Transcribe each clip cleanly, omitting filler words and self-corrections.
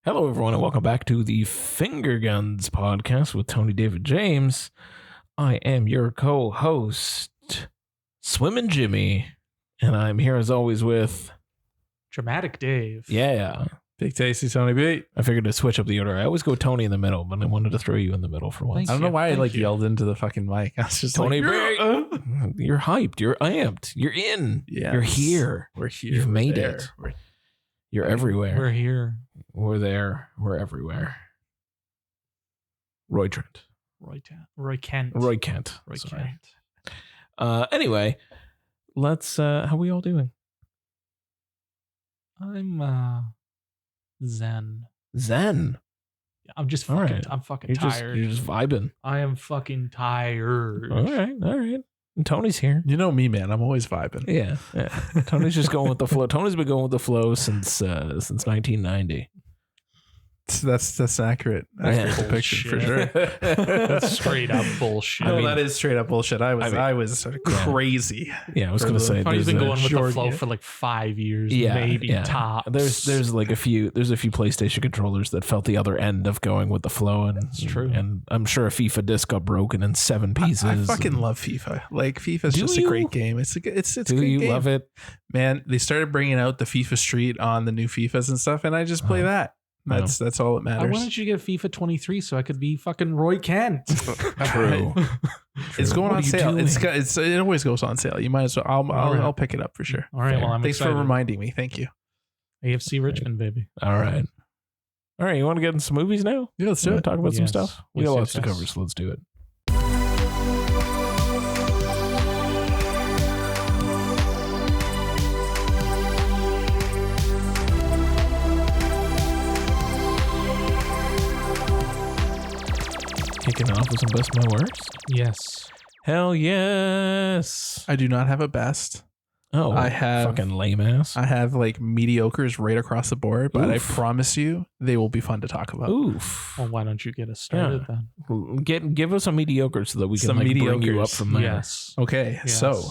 Hello, everyone, and welcome back to the Finger Guns podcast with Tony David James. I am your co-host, Swimmin' Jimmy, and I'm here as always with Dramatic Dave. Yeah, Big Tasty Tony B. I figured to switch up the order. I always go Tony in the middle, but I wanted to throw you in the middle for once. I don't know why I yelled into the fucking mic. I was just Tony like, B. You're hyped. You're amped. You're in. Yes. You're here. We're here. You've We're made there. it. You're everywhere. We're here. We're there. We're everywhere. Roy Trent. Roy Kent. Roy Kent. Roy Sorry. Kent. Anyway, let's how we all doing? I'm Zen. Zen. I'm just All fucking right. I'm fucking You're tired. You're just vibing. I am fucking tired. All right. And Tony's here. You know me, man. I'm always vibing. Yeah. Tony's just going with the flow. Tony's been going with the flow since 1990. That's an accurate depiction for sure. That's straight up bullshit. No, that is straight up bullshit. I was crazy. Yeah, I was gonna say He's been going with the Jordan, flow yeah. for like 5 years, Yeah, maybe yeah. top. There's like a few PlayStation controllers that felt the other end of going with the flow, and It's true. And I'm sure a FIFA disc got broken in 7 pieces. I fucking love FIFA. Like FIFA's Do just you? a great game. It's a good Do you game. love it? Man, they started bringing out the FIFA Street on the new FIFAs and stuff, and I just play that. That's all that I matters. wanted you to get FIFA 23 so I could be fucking Roy Kent. True. It's going What on are you sale. doing? It always goes on sale. You might as well. I'll pick it up for sure. All right, well, I'm Thanks excited. for reminding me. Thank you. AFC Richmond, baby. All right. You want to get into some movies now? Yeah, let's You do wanna it. Talk about some Yes. stuff. We Yes, got yes, lots to yes. cover, so let's do it. Kicking off with some best my worst. Yes. Hell yes. I do not have a best. Oh, I have- fucking lame ass. I have like mediocres right across the board, but I Oof. promise you they will be fun to talk about. Oof. Well, why don't you get us started then? Give us a mediocre so that we can Some bring you up mediocres. from there. Yes. Okay, Yes. so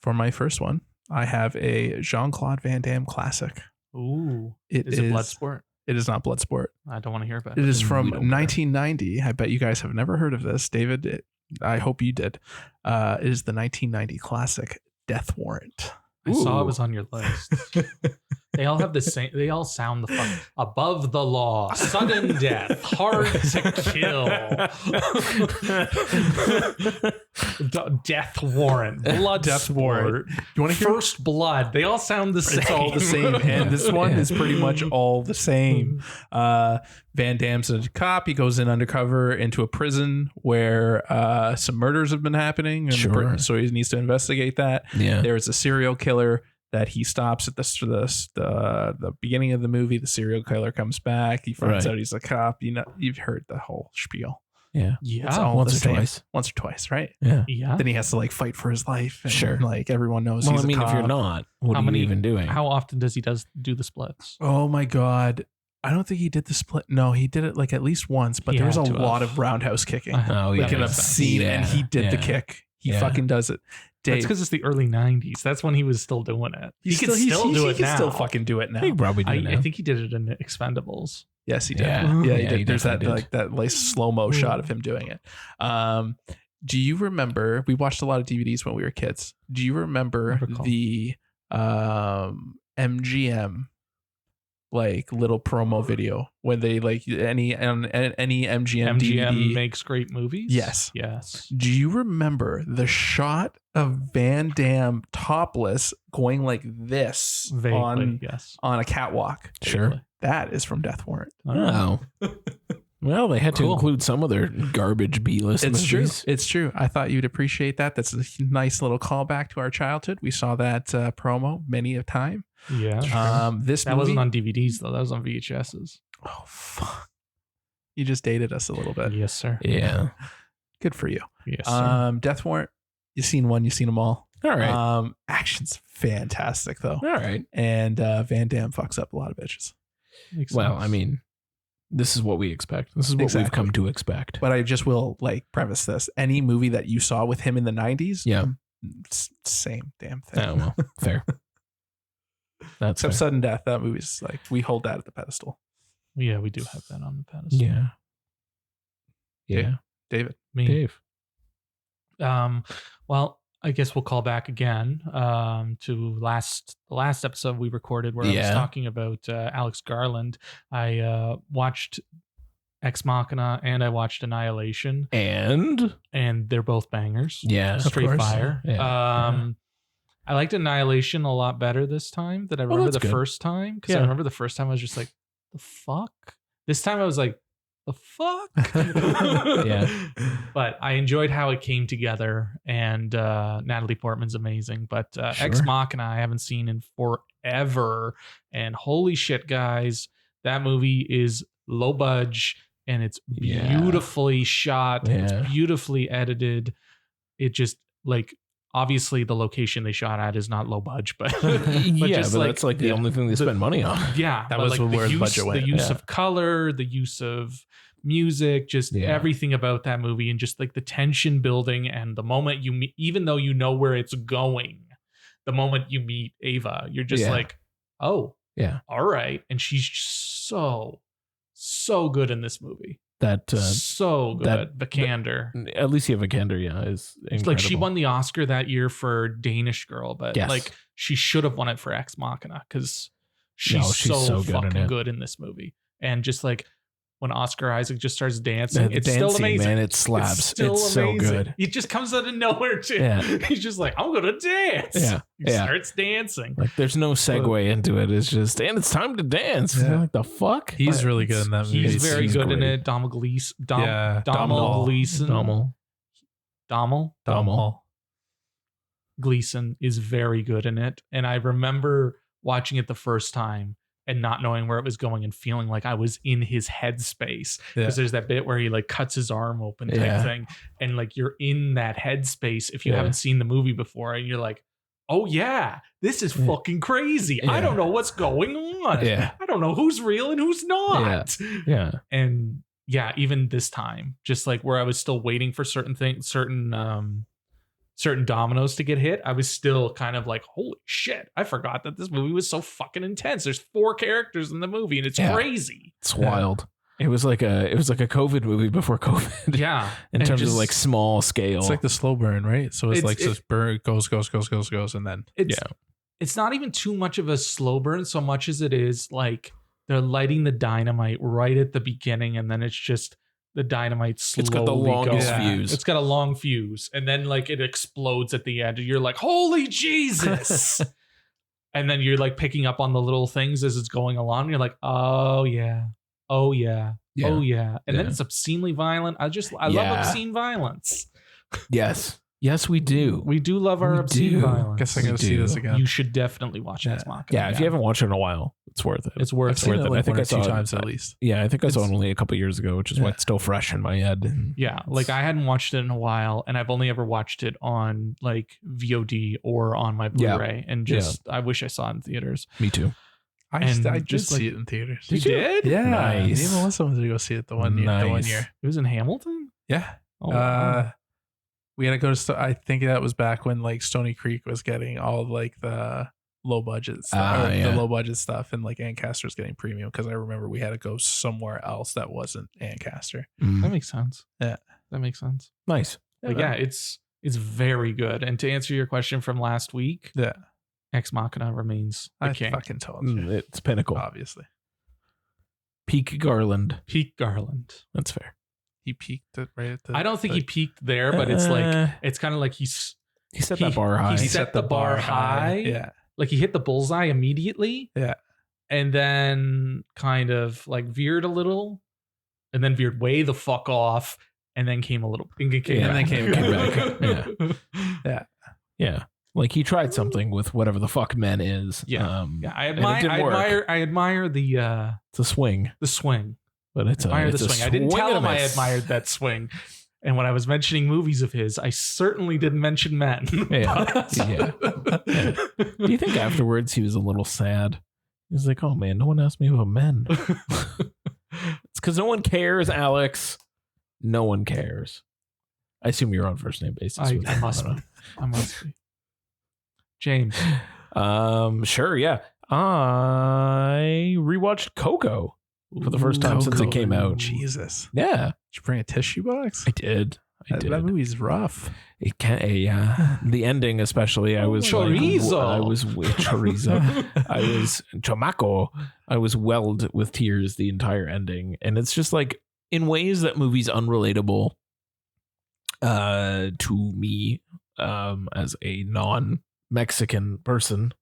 for my first one, I have a Jean-Claude Van Damme classic. Ooh. It Is it Bloodsport? It is not Bloodsport. I don't want to hear about It it. is from We don't care. 1990. I bet you guys have never heard of this, David. I hope you did. It is the 1990 classic Death Warrant. I saw Ooh. it was on your list. They all have the same. They all sound the fuck above the law, sudden death, hard to kill, death warrant, blood Death sport, warrant. You want to hear? first blood. They all sound the same. It's all the same, and this one Yeah. is pretty much all the same. Van Damme's a cop. He goes in undercover into a prison where some murders have been happening, and Sure. so he needs to investigate that. Yeah. There is a serial killer that he stops at the beginning of the movie. The serial killer comes back. He finds Right. out he's a cop. You know, you've heard the whole spiel. Yeah. It's Yeah, all once the or same. twice. Once or twice, right? Yeah. yeah. Then he has to like fight for his life. And, Sure. like everyone knows Well, he's I mean, a if you're cop. not, what How are many- you even doing? How often does he do the splits? Oh my god. I don't think he did the split. No, he did it like at least once, but He there was a had to lot have. of roundhouse kicking. Oh, yeah. Like an makes sense. obscene, and he did the Yeah. kick. He Yeah. fucking does it. That's Dave, because it's the early '90s. That's when he was still doing it. He can still do it He now. can still fucking do it I now. think probably do I now. think he did it in Expendables. Yes, he did. Yeah. Yeah, he Yeah, did. he There's that definitely did. like slow mo shot of him doing it. Do you remember? We watched a lot of DVDs when we were kids. Do you remember recall. the MGM like little promo video when they like any MGM MGM DVD? makes great movies. Yes. Yes. Do you remember the shot of Van Damme topless going like this Vaguely. Yes. on a catwalk? Sure. That is from Death Warrant. Oh. Well, they had to Cool. include some of their garbage B-list It's movies. true. It's true. I thought you'd appreciate that. That's a nice little callback to our childhood. We saw that promo many a time. Yeah. This That movie, wasn't on DVDs though. That was on VHSs. oh fuck! You just dated us a little bit. Yes, sir. Yeah. Good for you. Yes, sir. Death Warrant. You've seen one. You've seen them all. All right. Action's fantastic though, All right. and Van Damme fucks up a lot of bitches. Makes Well, sense. I mean, this is what we expect. This is what we've Exactly. come to expect. But I just will like preface this: any movie that you saw with him in the '90s, Yeah. same damn thing. Oh, well, fair. That's Except fair. Sudden Death. That movie's like, we hold that at the pedestal. Yeah, we do have that on the pedestal. Yeah. Yeah. David. Me. Dave. Well, I guess we'll call back again to the last episode we recorded where I was talking about Alex Garland. I watched Ex Machina and I watched Annihilation, And they're both bangers. yeah, Straight course. fire. Yeah. I liked Annihilation a lot better this time than I remember that's the good. first time, because I Yeah. remember the first time I was just like, the fuck? This time I was like, the fuck? Yeah. But I enjoyed how it came together, and Natalie Portman's amazing. But Sure. Ex Machina I haven't seen in forever, and holy shit, guys, that movie is low budge, and it's Yeah. beautifully shot, and Yeah. it's beautifully edited. It just like, obviously the location they shot at is not low budge, but That's like the only thing they spend money on. yeah, That but was like where the the budget went. the use Yeah. of color, the use of music, just Yeah. everything about that movie, and just like the tension building, and the moment you meet, even though you know where it's going, the moment you meet Ava, you're just Yeah. like, oh Yeah. all right, and she's so good in this movie. That So good. Vikander. at least Vikander, is It's like she won the Oscar that year for Danish Girl, but Yes. like she should have won it for Ex Machina, because she's, No, she's so so good in fucking it. good in this movie. And just like when Oscar Isaac just starts dancing, the it's dancing, still amazing. man, it slaps. It's, still so amazing. good. He just comes out of nowhere too. Yeah. He's just like, I'm gonna dance. Yeah. He Yeah. starts dancing. Like there's no segue into it. It's just, and it's time to dance. Yeah. Like the fuck? He's really good in that movie. He's very he's good in great. it. Domhnall Gleeson. Yeah, Domhnall Gleeson. Domhnall. Gleeson is very good in it. And I remember watching it the first time and not knowing where it was going and feeling like I was in his headspace. Because there's that bit where he like cuts his arm open type Yeah. thing. And like you're in that headspace if you Yeah. haven't seen the movie before, and you're like, oh yeah, this is Yeah. fucking crazy. Yeah. I don't know what's going on. Yeah. I don't know who's real and who's not. Yeah. And yeah, even this time, just like where I was still waiting for certain things, certain dominoes to get hit, I was still kind of like, holy shit, I forgot that this movie was so fucking intense. There's 4 characters in the movie, and it's Yeah. crazy. It's wild. It was like a COVID movie before COVID. Yeah. In And terms just- of like small scale. It's like the slow burn, right? So it's It's- like just burn, goes, and then It's not even too much of a slow burn so much as it is like they're lighting the dynamite right at the beginning, and then it's just the dynamite slowly it's got the longest goes. fuse. It's got a long fuse, and then like it explodes at the end, and you're like, holy Jesus. And then you're like picking up on the little things as it's going along. You're like, oh yeah. Oh yeah. Yeah. Oh yeah. And then Yeah. it's obscenely violent. I love Yeah. obscene violence. Yes, we do. We do love our We obscene do. violence. guess I We gotta see do. this again. You should definitely watch Yeah. Ex Machina. Yeah, if you haven't watched it in a while, it's worth it. It's worth I've it. seen worth it it. like I think one I or saw two it. times at least. Yeah, I think I saw it It's- only a couple years ago, which is why Yeah. it's still fresh in my head. Yeah, like I hadn't watched it in a while, and I've only ever watched it on like VOD or on my Yeah. Blu-ray, and just I wish I saw it in theaters. Me too. I And did just, see like- it in theaters. You did? Yeah, Nice. me and Melissa went to go see it the one year. Nice. It was in Hamilton. Yeah. Oh, wow. We had to go to. I think that was back when like Stony Creek was getting all like the low budget stuff, yeah. the low budget stuff, and like Ancaster was getting premium because I remember we had to go somewhere else that wasn't Ancaster. Mm. That makes sense. Yeah. That makes sense. Nice. But yeah, it's very good. And to answer your question from last week, Yeah, Ex Machina remains the I king. fucking told you. It's pinnacle. Obviously, Peak Garland. Peak Garland. That's fair. he peaked it right at the. I don't think he peaked there, but it's like Uh, it's kind of like he's he set that bar high. He set the bar high. Yeah, like he hit the bullseye immediately. Yeah. And then kind of like veered a little, and then veered way the fuck off, and then came a little and then came back. Yeah. Yeah. Like he tried something with whatever the fuck men is. Yeah. Yeah, I and it didn't work. admire the It's a swing, swing. but it's Admire it's the a swing. I didn't swing tell and a him I miss. admired that swing. And when I was mentioning movies of his, I certainly didn't mention men. Yeah. Yeah. Do you think afterwards he was a little sad? He was like, "Oh man, no one asked me about men." It's because no one cares, Alex. No one cares. I assume you're on first name basis. I with him. must don't be. I must be. James. know. Sure, yeah. I rewatched Coco for the first time since it came out. Jesus. Yeah, Did you bring a tissue box? I did. That movie's rough. It can, yeah. The ending, especially, I was chorizo. I was with chorizo. I was chamaco. I was welled with tears the entire ending, and it's just like in ways that movie's unrelatable to me as a non-Mexican person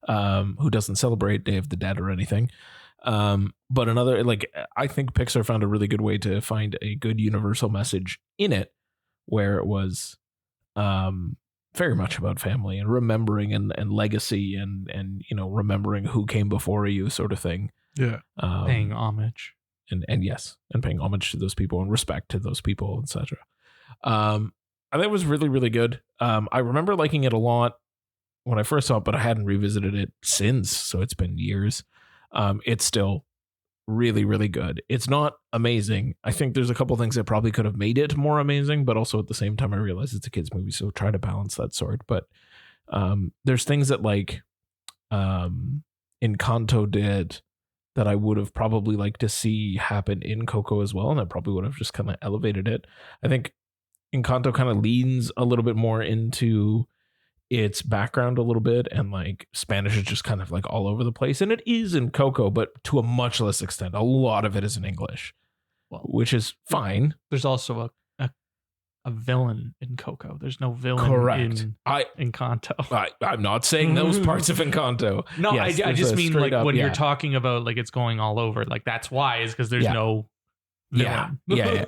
who doesn't celebrate Day of the Dead or anything. But another, like, I think Pixar found a really good way to find a good universal message in it, where it was very much about family and remembering and legacy and remembering who came before you, sort of thing. Yeah. Paying homage. And yes, and paying homage to those people and respect to those people, etc. I think it was really, really good. I remember liking it a lot when I first saw it, but I hadn't revisited it since, so it's been years. It's still really, really good. It's not amazing. I think there's a couple things that probably could have made it more amazing, but also at the same time, I realize it's a kid's movie, so try to balance that sort. But there's things that like Encanto did that I would have probably liked to see happen in Coco as well, and I probably would have just kind of elevated it. I think Encanto kind of leans a little bit more into its background a little bit, and like Spanish is just kind of like all over the place, and it is in Coco, but to a much less extent. A lot of it is in English, which is fine. There's also a villain in Coco. There's no villain in Encanto. I'm not saying those parts of Encanto. No, yes, I just mean like up, when you're talking about like it's going all over, like that's why is because there's no villain. Yeah.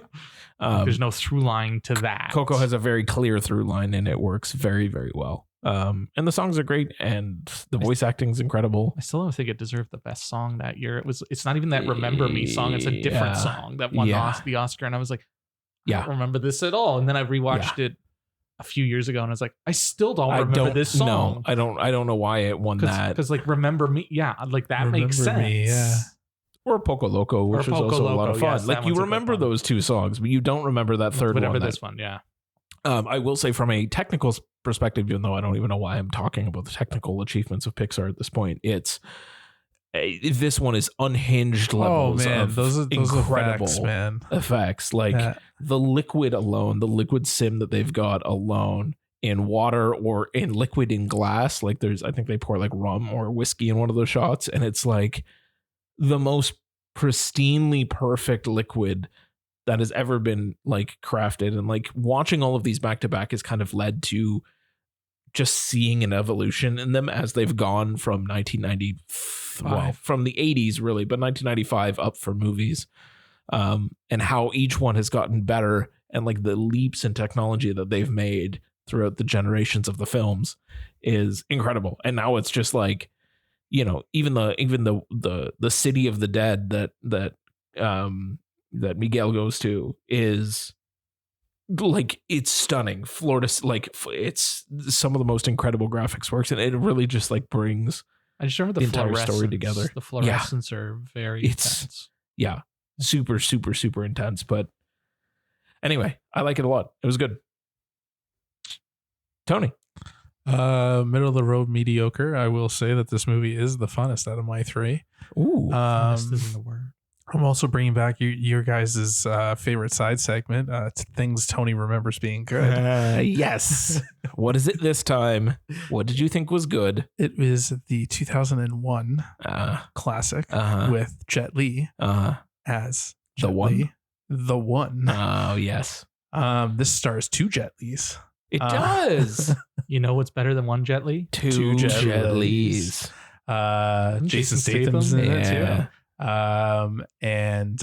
There's no through line to that. Coco has a very clear through line, and it works very, very well. And the songs are great, and the voice acting is incredible. I still don't think it deserved the best song that year. It's not even that Remember Me song. It's a different song that won the Oscar. And I was like, I don't remember this at all. And then I rewatched it a few years ago, and I was like, I still don't remember this song. No, I don't know why it won that. Because like Remember Me, like that makes sense. Me, or Poco Loco, which is also a lot of fun. Yes, like you remember those two songs, but you don't remember that third one. Whatever this one, yeah. I will say from a technical perspective, even though I don't even know why I'm talking about the technical achievements of Pixar at this point, this one is unhinged levels of those incredible effects. Like the liquid sim that they've got alone in water or in liquid in glass. Like I think they pour like rum or whiskey in one of those shots, and it's like the most pristinely perfect liquid that has ever been like crafted. And like watching all of these back to back has kind of led to just seeing an evolution in them as they've gone from 1990, from the 80s really, but 1995 up for movies, and how each one has gotten better, and like the leaps in technology that they've made throughout the generations of the films is incredible. And now it's just like, even the city of the dead that Miguel goes to is like, it's stunning. Florida, like it's some of the most incredible graphics works, and it really just like brings I just remember the entire story together. The fluorescents are very intense. Yeah, super, super, super intense. But anyway, I like it a lot. It was good. Tony. Middle of the road mediocre. I will say that this movie is the funnest out of my three. Ooh, funnest isn't the word. I'm also bringing back your guys' favorite side segment, things Tony remembers being good. Yes. What is it this time? What did you think was good? It was the 2001 classic with Jet Li as the Jet one. Li, the one. Oh yes. This stars two Jet Lis. It does. You know what's better than one Jet Li? Two Jet Lis. Jason Statham's in it too. And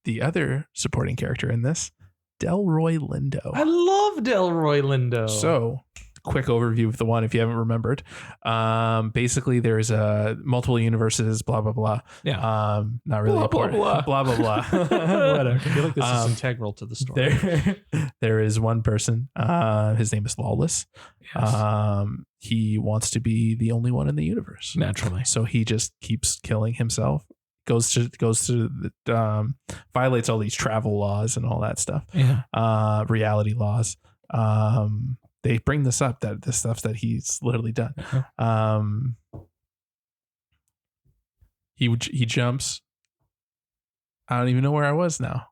the other supporting character in this, Delroy Lindo. I love Delroy Lindo. So, quick overview of the one if you haven't remembered. Basically, there's multiple universes, blah blah blah. Yeah. Not really important. Blah blah blah. Whatever. I feel like this is integral to the story. There is one person. His name is Lawless. Yes. He wants to be the only one in the universe. Naturally. So he just keeps killing himself. Goes to violates all these travel laws and all that stuff. Yeah. Reality laws. They bring this up, that this stuff that he's literally done. He jumps. I don't even know where I was now.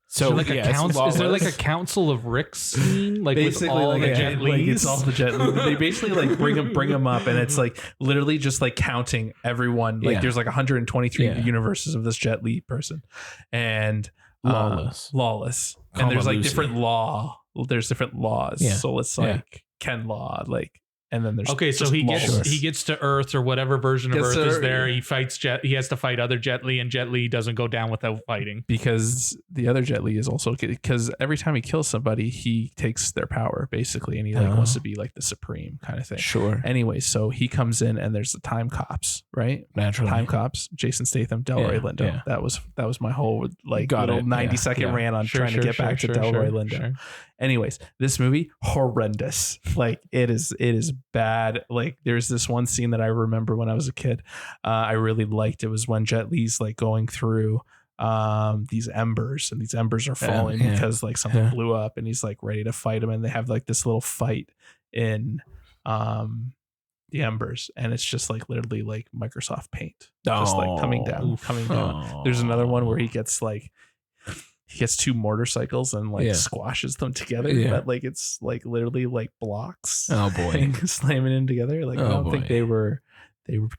So is there like a Council of Ricks scene? Like basically, with all the Jet Lis? Like it's all the Jet Lis. They basically like bring them up, and it's like literally just like counting everyone. Like there's like 123 universes of this Jet Li person, and lawless. And there's like different law. There's different laws. Yeah. So it's like Ken Law, like. And then there's so he gets to Earth or whatever version of Earth is there. He fights he has to fight other Jet Li, and Jet Li doesn't go down without fighting because the other Jet Li is also because every time he kills somebody, he takes their power basically, and he like wants to be like the supreme kind of thing. Sure. Anyway, so he comes in, and there's the time cops, right? Naturally, time cops. Jason Statham, Delroy Lindo. Yeah. That was my whole like little 90-second rant on trying to get back to Delroy Lindo. Sure. Anyways, this movie horrendous. Like it is bad. Like there's this one scene that I remember when I was a kid. I really liked. It was when Jet Li's like going through these embers, and these embers are falling because like something blew up, and he's like ready to fight him, and they have like this little fight in the embers, and it's just like literally like Microsoft Paint, just like coming down. There's another one where he gets two motorcycles and like squashes them together, but like it's like literally like blocks. Oh boy, slamming in together. Like I don't think they were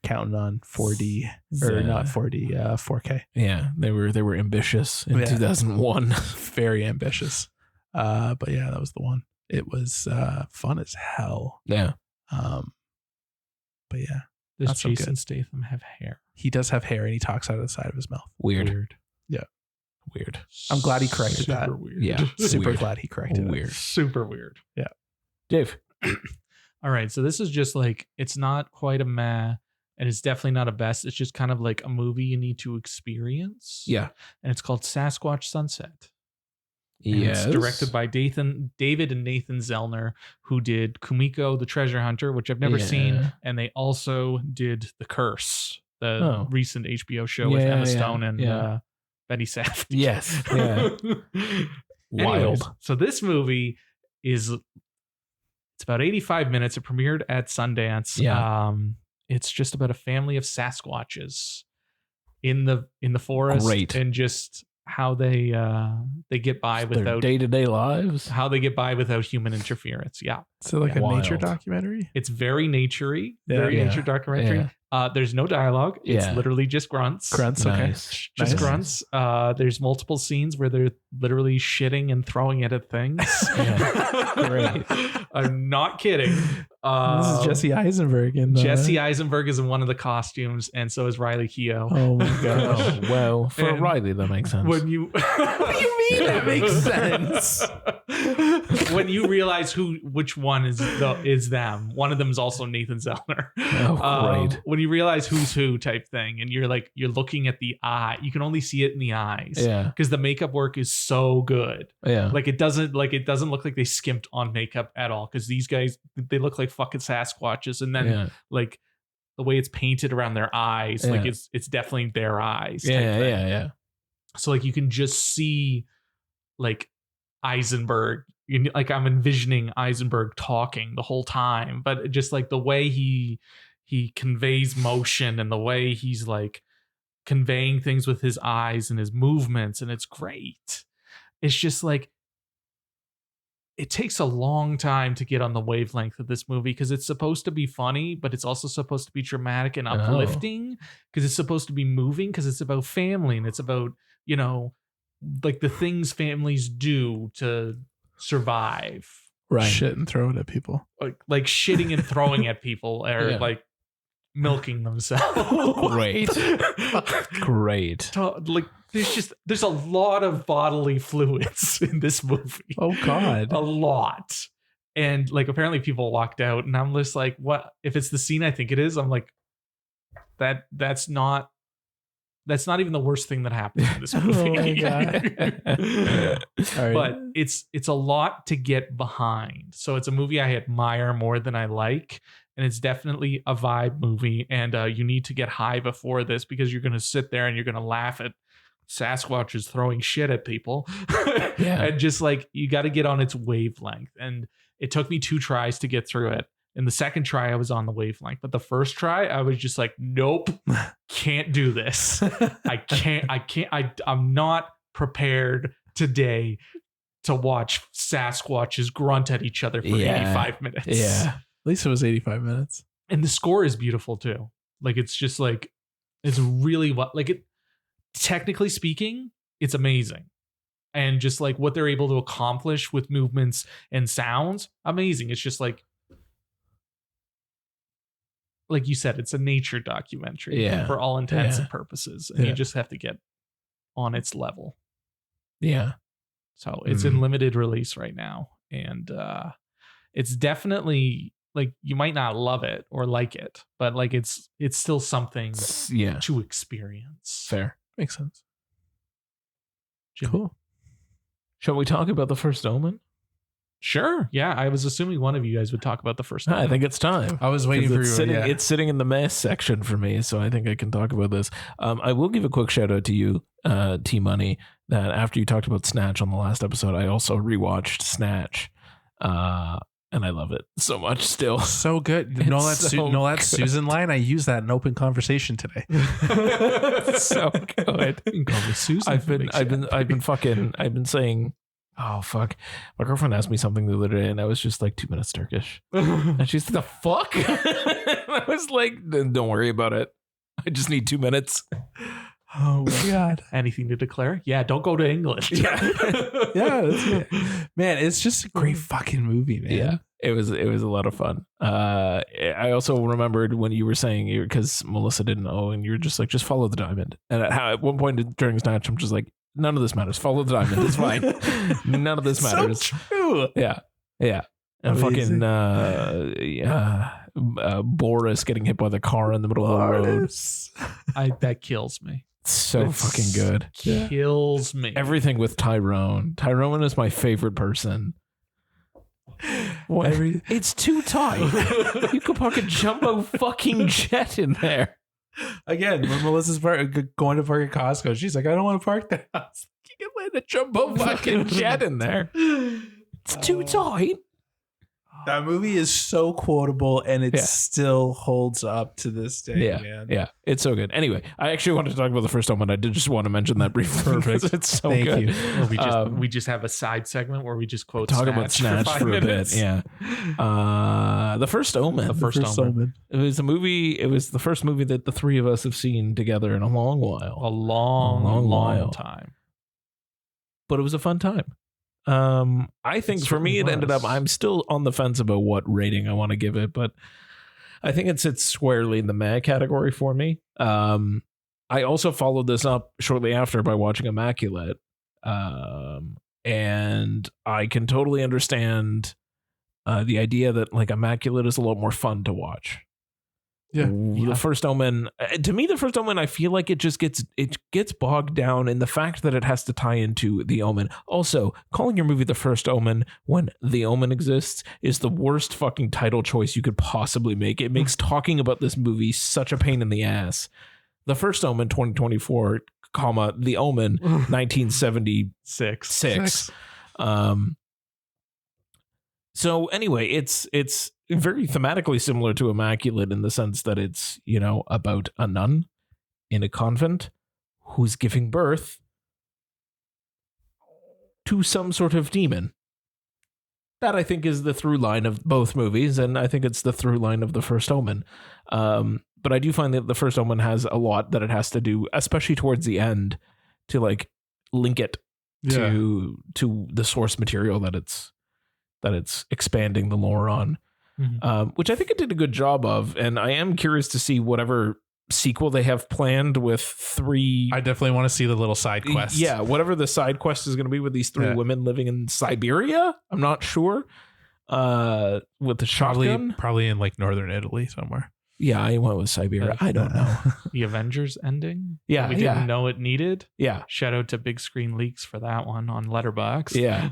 counting on 4D or not 4D, 4K. Yeah, they were ambitious in 2001. Very ambitious. But yeah, that was the one. It was fun as hell. Yeah. But yeah, does Jason Statham have hair? He does have hair, and he talks out of the side of his mouth. Weird. Yeah. Weird. I'm glad he corrected that. Weird. Yeah. Super weird. glad he corrected weird. it. Super weird. Yeah. Dave. All right. So this is just like, it's not quite a meh, and it's definitely not a best. It's just kind of like a movie you need to experience. Yeah. And it's called Sasquatch Sunset. Yes. It's directed by David and Nathan Zellner, who did Kumiko the Treasure Hunter, which I've never seen. And they also did The Curse, the recent HBO show with Emma Stone and Betty Savage. Yes. Yeah. Wild. So this movie it's about 85 minutes. It premiered at Sundance. Yeah. It's just about a family of Sasquatches in the forest. Great. And just how they get by without day-to-day lives. How they get by without human interference. Yeah. So like a nature documentary? It's very naturey. Nature documentary. Yeah. There's no dialogue. It's literally just grunts. Grunts, okay. Nice. Just grunts. There's multiple scenes where they're literally shitting and throwing it at things. Great. I'm not kidding. This is Jesse Eisenberg. Jesse Eisenberg is in one of the costumes, and so is Riley Keough. Oh my gosh. Well, for Riley, that makes sense. What do you mean that makes sense? When you realize which one is them, one of them is also Nathan Zellner. Oh, great. When you realize who's who type thing, and you're looking at the eye, you can only see it in the eyes. Yeah. Because the makeup work is so good. Yeah. Like it doesn't look like they skimped on makeup at all. Because these guys, they look like fucking Sasquatches, and then like the way it's painted around their eyes, like it's definitely their eyes. Yeah. So like you can just see like Eisenberg, like I'm envisioning Eisenberg talking the whole time, but just like the way he conveys motion and the way he's like conveying things with his eyes and his movements, and it's great. It's just like it takes a long time to get on the wavelength of this movie because it's supposed to be funny, but it's also supposed to be dramatic and uplifting because it's supposed to be moving because it's about family and it's about, like the things families do to survive. Right. Shit and throw it at people. Like shitting and throwing at people or like milking themselves. Great. Like there's a lot of bodily fluids in this movie. Oh God. A lot. And like apparently people walked out and I'm just like, what if it's the scene I think it is? I'm like, that's not even the worst thing that happens in this movie. Oh my God. But it's a lot to get behind. So it's a movie I admire more than I like. And it's definitely a vibe movie. And you need to get high before this because you're going to sit there and you're going to laugh at Sasquatches throwing shit at people. And just like, you got to get on its wavelength. And it took me 2 tries to get through it. And the second try, I was on the wavelength. But the first try, I was just like, nope, can't do this. I'm not prepared today to watch Sasquatches grunt at each other for 85 minutes. Yeah. At least it was 85 minutes. And the score is beautiful too. Like, it's just like, it's really like it, technically speaking, it's amazing. And just like what they're able to accomplish with movements and sounds, amazing. It's just like you said, it's a nature documentary for all intents and purposes. And you just have to get on its level. Yeah. So it's in limited release right now. And it's definitely like, you might not love it or like it, but like it's still something to experience. Fair. Makes sense. Jimmy. Cool. Shall we talk about the First Omen? Sure. Yeah, I was assuming one of you guys would talk about the First Omen. I think it's time. I was waiting for you. It's sitting in the mess section for me, so I think I can talk about this. I will give a quick shout out to you, T Money, that after you talked about Snatch on the last episode, I also rewatched Snatch, and I love it so much still. So good. You know that Susan line? I used that in open conversation today. So good. You can call me Susan. I've been saying, oh fuck, my girlfriend asked me something the other day and I was just like 2 minutes Turkish and she's like, the fuck. I was like, don't worry about it, I just need 2 minutes. Oh my god. Anything to declare? Yeah, don't go to England. Yeah. That's it. Man, it's just a great fucking movie, man. Yeah, it was a lot of fun. I also remembered when you were saying, because Melissa didn't know, and you were just like, just follow the diamond. And at one point during Snatch, I'm just like, none of this matters. Follow the diamond. It's fine. None of this matters. So true. Yeah. And Amazing. Boris getting hit by the car in the middle of the road. That kills me. So fucking good. Kills me. Everything with Tyrone. Tyrone is my favorite person. It's too tight. You could park a jumbo fucking jet in there. Again, when Melissa's going to park at Costco, she's like, I don't want to park there. You can land a jumbo fucking jet in there. It's too tight. That movie is so quotable, and it still holds up to this day, man. Yeah, it's so good. Anyway, I actually wanted to talk about the First Omen. I did just want to mention that briefly. Perfect. It's so Thank good. you. We just have a side segment where we just quote talk about Snatch for a bit. Yeah. The First Omen. The First Omen. It was a movie. It was the first movie that the three of us have seen together in a long while. A long time. But it was a fun time. I think for me, it ended up, I'm still on the fence about what rating I want to give it, but I think it sits squarely in the meh category for me. I also followed this up shortly after by watching Immaculate. And I can totally understand the idea that like Immaculate is a lot more fun to watch. Yeah. The First Omen, to me, the First Omen, I feel like it gets bogged down in the fact that it has to tie into The Omen. Also, calling your movie The First Omen when The Omen exists is the worst fucking title choice you could possibly make. It makes talking about this movie such a pain in the ass. The First Omen 2024, The Omen 1976. So anyway, it's very thematically similar to Immaculate in the sense that it's, about a nun in a convent who's giving birth to some sort of demon. That I think is the through line of both movies, and I think it's the through line of the First Omen. But I do find that the First Omen has a lot that it has to do, especially towards the end, to like link it to the source material that it's expanding the lore on. Mm-hmm. Which I think it did a good job of, and I am curious to see whatever sequel they have planned with three. I definitely want to see the little side quest. Yeah, whatever the side quest is going to be with these three women living in Siberia. I'm not sure. With the shotgun, probably in like northern Italy somewhere. Yeah, I went with Siberia. I don't know. The Avengers ending? Yeah. We didn't know it needed? Yeah. Shout out to Big Screen Leaks for that one on Letterboxd. Yeah.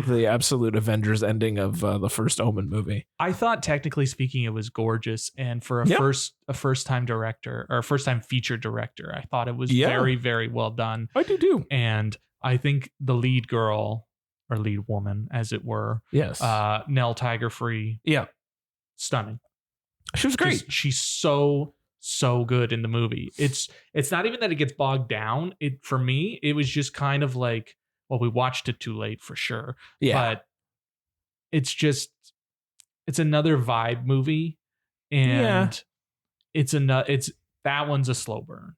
The absolute Avengers ending of the First Omen movie. I thought, technically speaking, it was gorgeous. And for a first-time director, or first-time feature director, I thought it was very, very well done. I do too. And I think the lead girl, or lead woman, as it were. Yes. Nell Tiger Free. Yeah. stunning. She was great. She's so good in the movie. It's not even that it gets bogged down. For me, it was just kind of like, well, we watched it too late for sure. Yeah. But it's another vibe movie, and it's that one's a slow burn.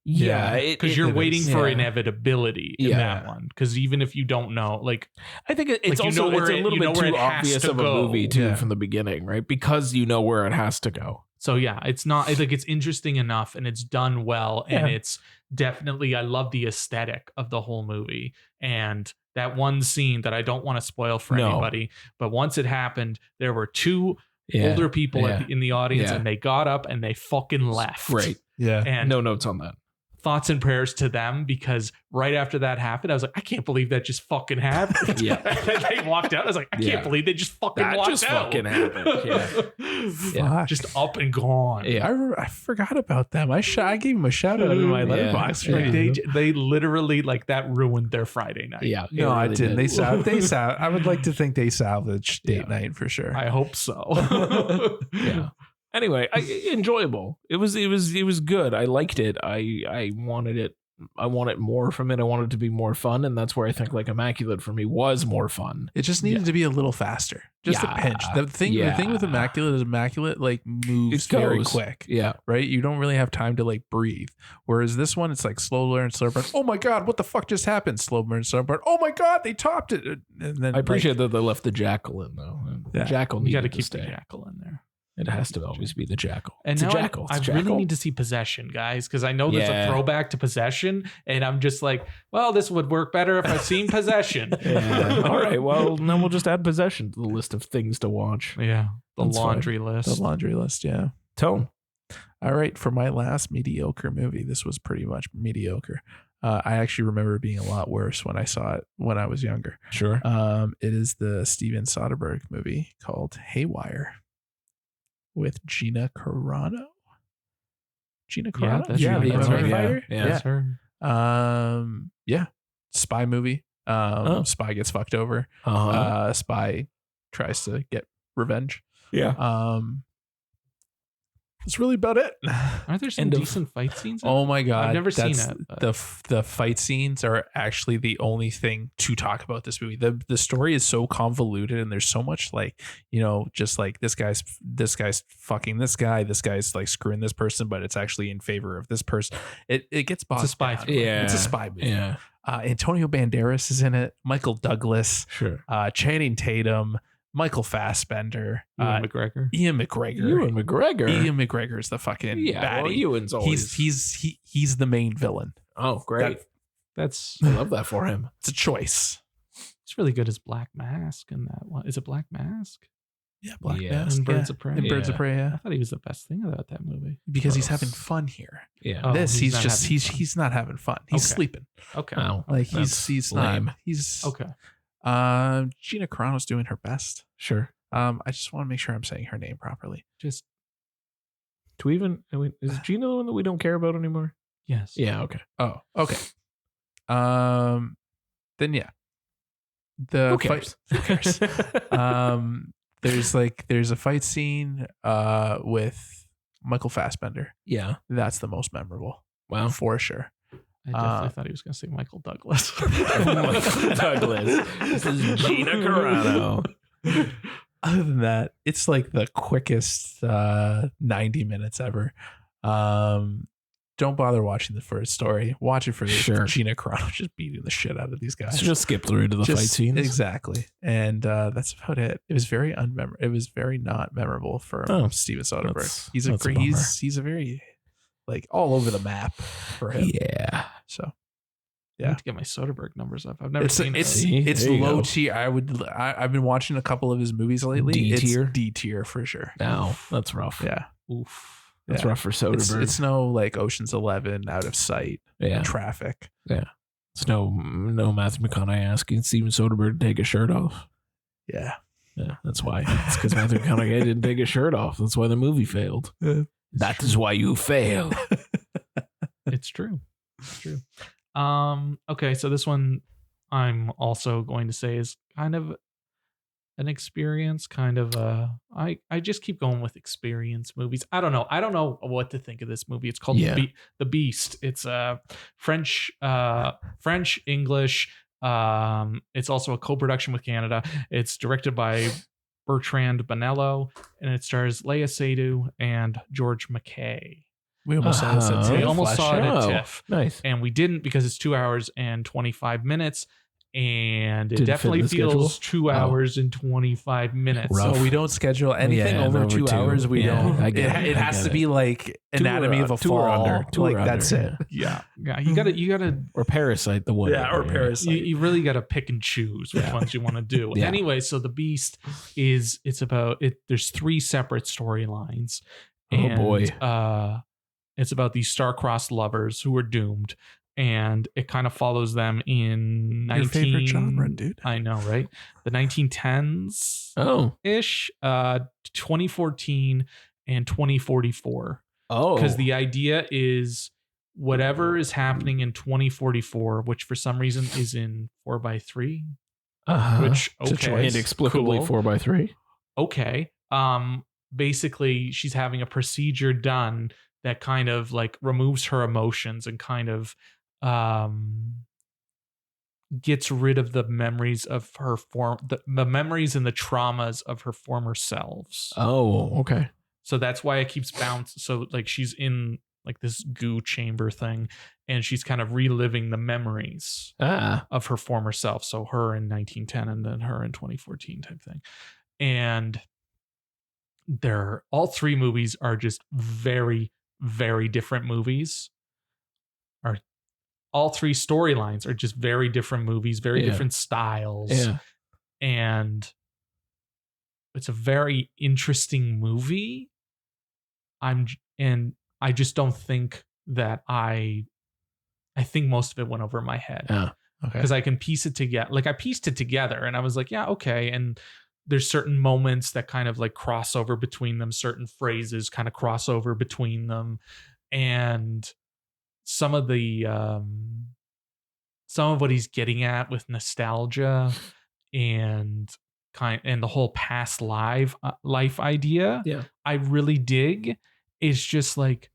Yeah, because you're waiting for inevitability in that one. Because even if you don't know, like, I think it's like, also it's a little bit too obvious of a movie too from the beginning, right? Because you know where it has to go. So yeah, it's not like it's interesting enough and it's done well, and it's definitely, I love the aesthetic of the whole movie. And that one scene that I don't want to spoil for anybody, but once it happened, there were two older people in the audience, and they got up and they fucking left. Right. Yeah. And no notes on that. Thoughts and prayers to them, because right after that happened, I was like, I can't believe that just fucking happened. They walked out. I was like, I can't believe they just fucking walked out. Fucking happened. Just up and gone. Yeah, I forgot about them. I gave them a shout out in my letterbox. They literally, like, that ruined their Friday night. Yeah, no, really I didn't. Did. I would like to think they salvaged date night for sure. I hope so. Yeah. Anyway, enjoyable. It was good. I liked it. I wanted it. I wanted more from it. I wanted it to be more fun, and that's where I think like Immaculate for me was more fun. It just needed to be a little faster, just a pinch. The thing with Immaculate like moves very quick. Yeah, right. You don't really have time to like breathe. Whereas this one, it's like slow burn, slow burn. Oh my god, what the fuck just happened? Slow burn, slow burn. Oh my god, they topped it. And then I appreciate that they left the jackal in though. The jackal, you got to keep the jackal in there. It has to always be the jackal. And now I really need to see Possession, guys, because I know there's a throwback to Possession, and I'm just like, well, this would work better if I've seen Possession. All right, well, then we'll just add Possession to the list of things to watch. Yeah, the laundry list. The laundry list, yeah. Tone. All right, for my last mediocre movie, this was pretty much mediocre. I actually remember it being a lot worse when I saw it when I was younger. Sure. It is the Steven Soderbergh movie called Haywire, with Gina Carano. Gina Carano? That's the MMA fighter? Yeah, that's her. Spy movie. Spy gets fucked over. Spy tries to get revenge. Yeah. That's really about it. Aren't there some decent fight scenes? Oh my god, I've never seen it. The fight scenes are actually the only thing to talk about this movie. The story is so convoluted, and there's so much like, just like this guy's fucking this guy's like screwing this person, but it's actually in favor of this person. It gets bogged. It's a spy. It's a spy movie. Yeah. Antonio Banderas is in it. Michael Douglas. Sure. Channing Tatum. Michael Fassbender, Ian McGregor. Ian McGregor is the fucking baddie. Well, Ewan's always he's the main villain. Oh, great! I love that for him. It's a choice. It's really good as Black Mask in that one. Is it Black Mask? Yeah, Black Mask. And Birds of Prey. And Birds of Prey. Yeah, I thought he was the best thing about that movie because he's having fun here. Yeah, he's not having fun. He's sleeping. Okay, like he's lame. not. He's okay. Gina Carano's doing her best. Sure. I just want to make sure I'm saying her name properly. Just do we even? Is Gina the one that we don't care about anymore? Yes. Yeah. Okay. Oh. Okay. Then yeah. Who cares? Who cares? There's a fight scene with Michael Fassbender. Yeah. That's the most memorable. Wow. For sure. I definitely thought he was going to say Michael Douglas. Michael Douglas. This is Gina Carano. Other than that, it's like the quickest 90 minutes ever. Don't bother watching the first story. Watch it for Gina Carano just beating the shit out of these guys. So just skip through to the fight scenes. Exactly. And that's about it. It was very It was very not memorable for Steven Soderbergh. He's a very like all over the map for him. Yeah. So I need to get my Soderbergh numbers up. I've never seen it. It's low tier. I've been watching a couple of his movies lately. D tier? It's D tier for sure. No, that's rough. Yeah. Oof. That's rough for Soderbergh. It's no like Ocean's 11 Out of Sight. Yeah. Traffic. Yeah. It's no Matthew McConaughey asking Steven Soderbergh to take his shirt off. Yeah. Yeah. That's why. It's because Matthew McConaughey didn't take his shirt off. That's why the movie failed. That is why you fail. It's true. It's true. Okay, so this one I'm also going to say is kind of an experience, kind of I just keep going with experience movies. I don't know what to think of this movie. It's called The Beast. It's French English. It's also a co-production with Canada. It's directed by Bertrand Bonello, and it stars Léa Seydoux and George McKay. We almost saw this at TIFF. We almost saw it at TIFF. Nice. And we didn't because it's 2 hours and 25 minutes. And it definitely feels 2 hours and 25 minutes. So we don't schedule anything over 2 hours. We don't. It has to be like Anatomy of a Fall. That's it. Yeah. You gotta or Parasite, the one. Yeah, or Parasite. You really gotta pick and choose which ones you want to do. Yeah. Anyway, so The Beast it's about it. There's 3 separate storylines. Oh boy. It's about these star-crossed lovers who are doomed. And it kind of follows them in your favorite genre, dude. I know, right? The 1910s ish, 2014 and 2044. Oh, because the idea is whatever is happening in 2044, which for some reason is in 4x3, which inexplicably cool. 4x3. Okay. Basically, she's having a procedure done that kind of like removes her emotions and kind of gets rid of the memories of her the memories and the traumas of her former selves. Oh, okay. So that's why it keeps bouncing. So like she's in like this goo chamber thing, and she's kind of reliving the memories of her former self. So her in 1910 and then her in 2014 type thing. And all 3 movies are just very, very different movies. All 3 storylines are just very different movies, very different styles. Yeah. And it's a very interesting movie. I just don't think that I think most of it went over my head. Okay. Because I can piece it together. Like I pieced it together and I was like, yeah, okay. And there's certain moments that kind of like cross over between them, certain phrases kind of cross over between them. And some of what he's getting at with nostalgia and the whole past life idea, I really dig. It's just like,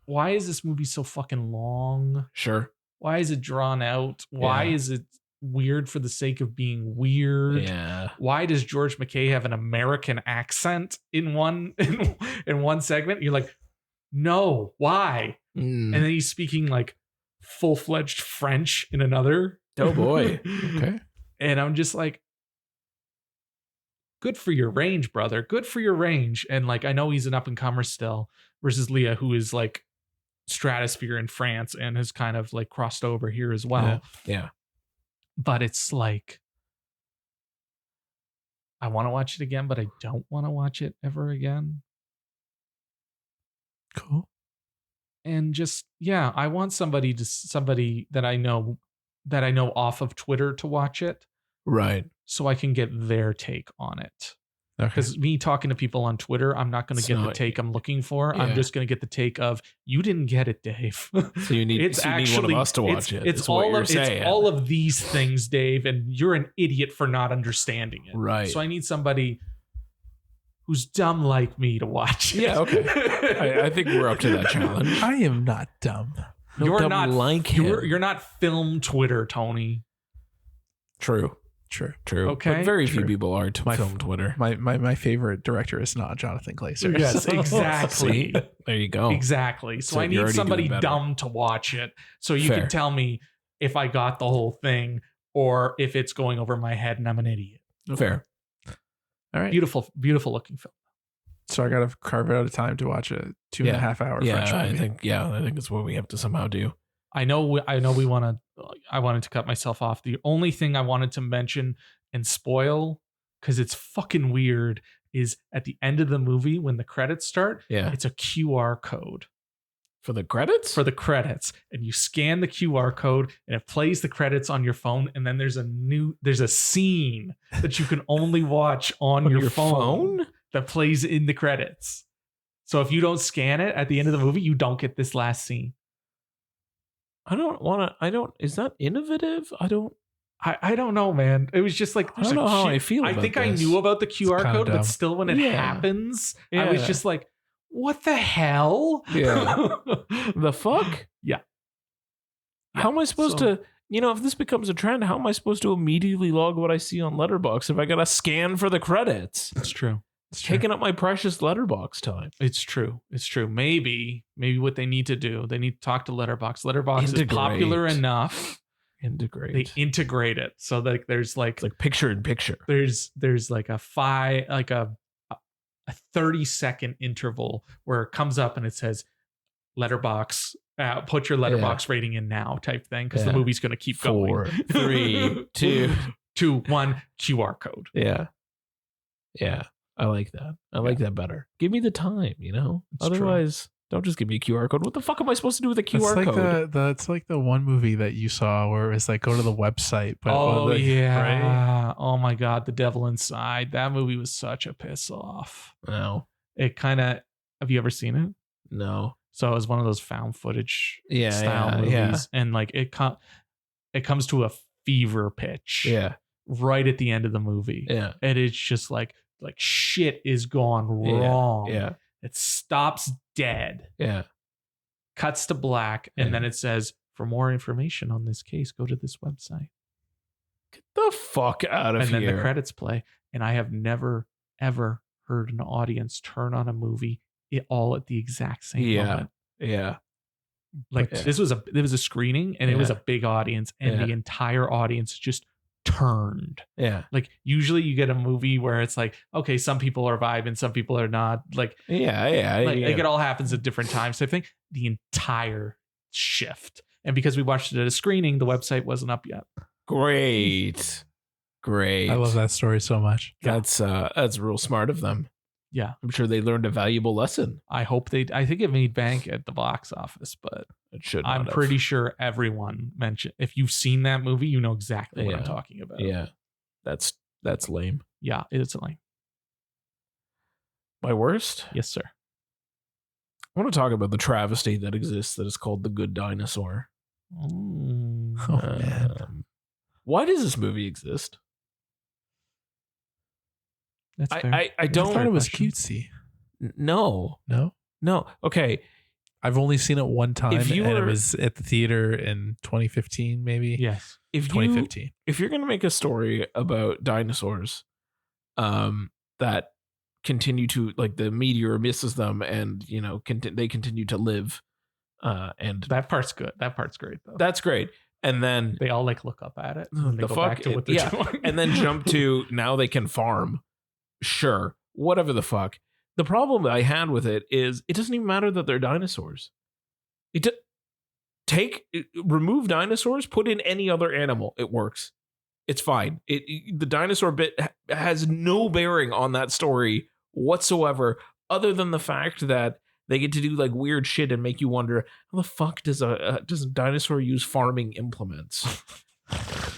why is this movie so fucking long? Sure. Why is it drawn out? Why is it weird for the sake of being weird? Yeah. Why does George McKay have an American accent in one segment? You're like, no, why? And then he's speaking like full-fledged French in another. Oh boy. Okay. And I'm just like, good for your range, brother. Good for your range. And like, I know he's an up-and-comer still versus Léa, who is like stratosphere in France and has kind of like crossed over here as well. Yeah. But it's like, I want to watch it again, but I don't want to watch it ever again. Cool. And just, I want somebody that I know off of Twitter to watch it. Right. So I can get their take on it. Because me talking to people on Twitter, I'm not going to get the take I'm looking for. Yeah. I'm just going to get the take of, you didn't get it, Dave. So you need one of us to watch it. It's all of these things, Dave, and you're an idiot for not understanding it. Right. So I need somebody who's dumb like me to watch it. Yeah, okay. I think we're up to that challenge. I am not dumb. No, you're dumb not like him. You're not film Twitter, Tony. True. Okay. But very few people are to film Twitter. My favorite director is not Jonathan Glazer. Yes, exactly. There you go. Exactly. So I need somebody dumb to watch it. So you can tell me if I got the whole thing or if it's going over my head and I'm an idiot. Fair. All right. Beautiful looking film. So I got to carve out a time to watch a 2.5 hour French movie. I think it's what we have to somehow do. I wanted to cut myself off. The only thing I wanted to mention and spoil, because it's fucking weird, is at the end of the movie when the credits start, it's a QR code. For the credits? For the credits. And you scan the QR code and it plays the credits on your phone. And then there's a scene that you can only watch on your phone that plays in the credits. So if you don't scan it at the end of the movie, you don't get this last scene. Is that innovative? I don't know, man. It was just like, I don't know how I feel about think this. I knew about the QR code, but still when it happens, I was just like, what the hell? Yeah. The fuck? Yeah. How am I supposed to, if this becomes a trend, how am I supposed to immediately log what I see on Letterboxd if I got to scan for the credits? It's true. It's taking up my precious Letterboxd time. It's true. Maybe what they need to do, they need to talk to Letterboxd. Letterboxd is popular enough. They integrate it. So like there's like picture in picture. There's like a 30-second interval where it comes up and it says Letterboxd, put your Letterboxd rating in now type thing, because the movie's going to keep 4, going. 3, 2, 1 QR code. Yeah. I like that. I like that better. Give me the time, Otherwise, don't just give me a QR code. What the fuck am I supposed to do with a QR code? It's like the one movie that you saw where it's like go to the website. But right? Oh my God, The Devil Inside. That movie was such a piss off. No. It kind of. Have you ever seen it? No. So it was one of those found footage style movies, and like it comes to a fever pitch. Yeah. Right at the end of the movie. Yeah. And it's just like shit is gone wrong. Yeah. It stops dead. Yeah. Cuts to black, and then it says, for more information on this case, go to this website. Get the fuck out of here. And then the credits play. And I have never, ever heard an audience turn on a movie all at the exact same moment. Yeah. Like this was a screening, and it was a big audience, and the entire audience just turned. Yeah. Like usually you get a movie where it's like, okay, some people are vibing, some people are not. Like like it all happens at different times. So I think the entire shift. And because we watched it at a screening, the website wasn't up yet. Great. I love that story so much. That's real smart of them. Yeah. I'm sure they learned a valuable lesson. I think it made bank at the box office, but it should. I'm pretty sure everyone mentioned, if you've seen that movie, you know exactly what I'm talking about. Yeah. That's lame. Yeah, it's lame. My worst? Yes, sir. I want to talk about the travesty that exists that is called The Good Dinosaur. Man. Why does this movie exist? That's fair. I don't. I thought it was cutesy. No. Okay. I've only seen it one time, and it was at the theater in 2015, maybe. Yes. 2015. If you're going to make a story about dinosaurs that continue to, like, the meteor misses them and, they continue to live. And that part's good. That part's great, though. That's great. And then they all look up at it. And they go back to what they're doing. And then jump to now they can farm. Sure. Whatever the fuck. The problem I had with it is it doesn't even matter that they're dinosaurs. Remove dinosaurs, put in any other animal. It works. It's fine. The dinosaur bit has no bearing on that story whatsoever, other than the fact that they get to do like weird shit and make you wonder, how the fuck does a dinosaur use farming implements?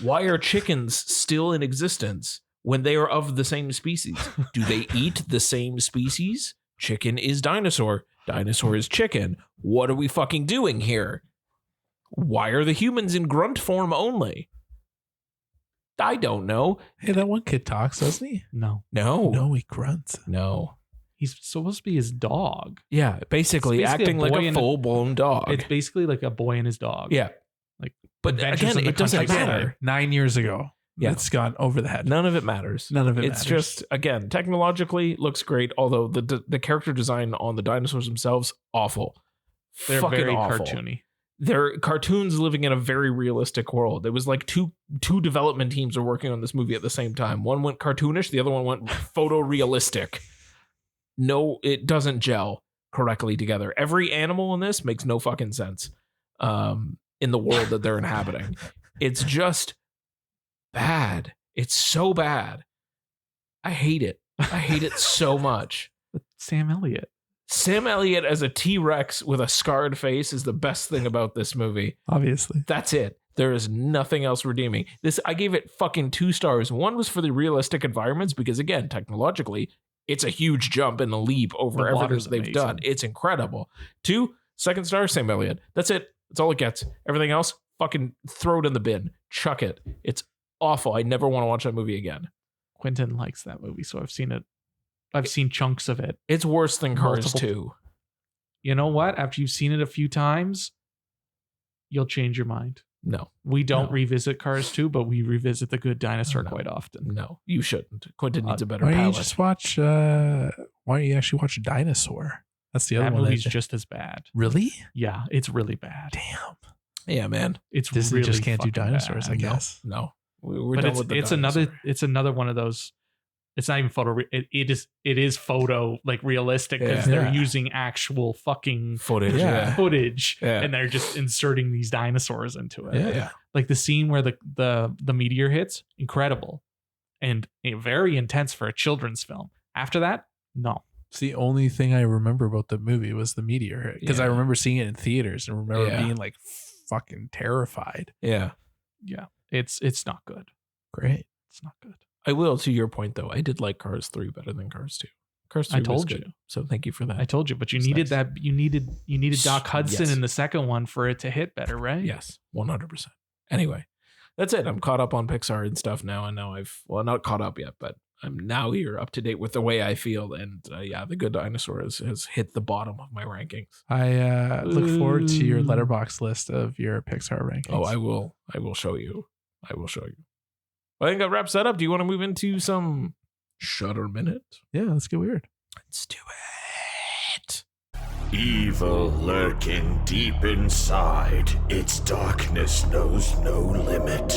Why are chickens still in existence when they are of the same species? Do they eat the same species? Chicken is dinosaur. Dinosaur is chicken. What are we fucking doing here? Why are the humans in grunt form only? I don't know. Hey, that one kid talks, doesn't he? No, he grunts. No. He's supposed to be his dog. Yeah, basically acting like a full-blown dog. It's basically like a boy and his dog. Yeah. But again, it doesn't matter. 9 years ago. Yeah. It's gone over the head. None of it matters. It's just, again, technologically looks great, although the character design on the dinosaurs themselves, awful. They're fucking very awful. cartoony. They're cartoons living in a very realistic world. It was like two development teams are working on this movie at the same time. One went cartoonish, the other one went photorealistic. No, it doesn't gel correctly together. Every animal in this makes no fucking sense in the world that they're inhabiting. It's just bad. It's so bad. I hate it. I hate it so much. Sam Elliott. Sam Elliott as a T-Rex with a scarred face is the best thing about this movie. Obviously. That's it. There is nothing else redeeming. I gave it fucking 2 stars. One was for the realistic environments because, again, technologically, it's a huge jump and a leap over everything they've done. It's incredible. 2, second star, Sam Elliott. That's it. That's all it gets. Everything else, fucking throw it in the bin. Chuck it. It's awful. I never want to watch that movie again. Quentin likes that movie, so I've seen it. I've seen chunks of it. It's worse than Cars 2. You know what? After you've seen it a few times, you'll change your mind. No. We don't revisit Cars 2, but we revisit The Good Dinosaur quite often. No, you shouldn't. Quentin needs a better palate. Why don't you just watch, why don't you actually watch Dinosaur? That's the other one. That movie's just as bad. Really? Yeah, it's really bad. Damn. Yeah, man. It's Disney really just can't do dinosaurs, bad. I guess. No. We're but done with the dinosaur. it's another one of those. It's not even photo. It is photo like realistic because they're using actual fucking footage, and they're just inserting these dinosaurs into it. Yeah. Like the scene where the meteor hits, incredible, and very intense for a children's film. After that, no. It's the only thing I remember about the movie was the meteor hit because I remember seeing it in theaters and remember being like fucking terrified. Yeah. It's not good. Great. It's not good. I will, to your point though, I did like Cars 3 better than Cars 2. Cars 3 I told was you. good, so thank you for that. I told you, but you needed that. You needed Doc Hudson in the second one for it to hit better, right? Yes, 100%. Anyway, that's it. I'm caught up on Pixar and stuff now, and now not caught up yet, but I'm now here up to date with the way I feel, and The Good Dinosaur has hit the bottom of my rankings. I look forward to your letterbox list of your Pixar rankings. Oh, I will show you. I think that wraps that up. Do you want to move into some Shudder Minute? Yeah, let's get weird. Let's do it. Evil lurking deep inside, its darkness knows no limit.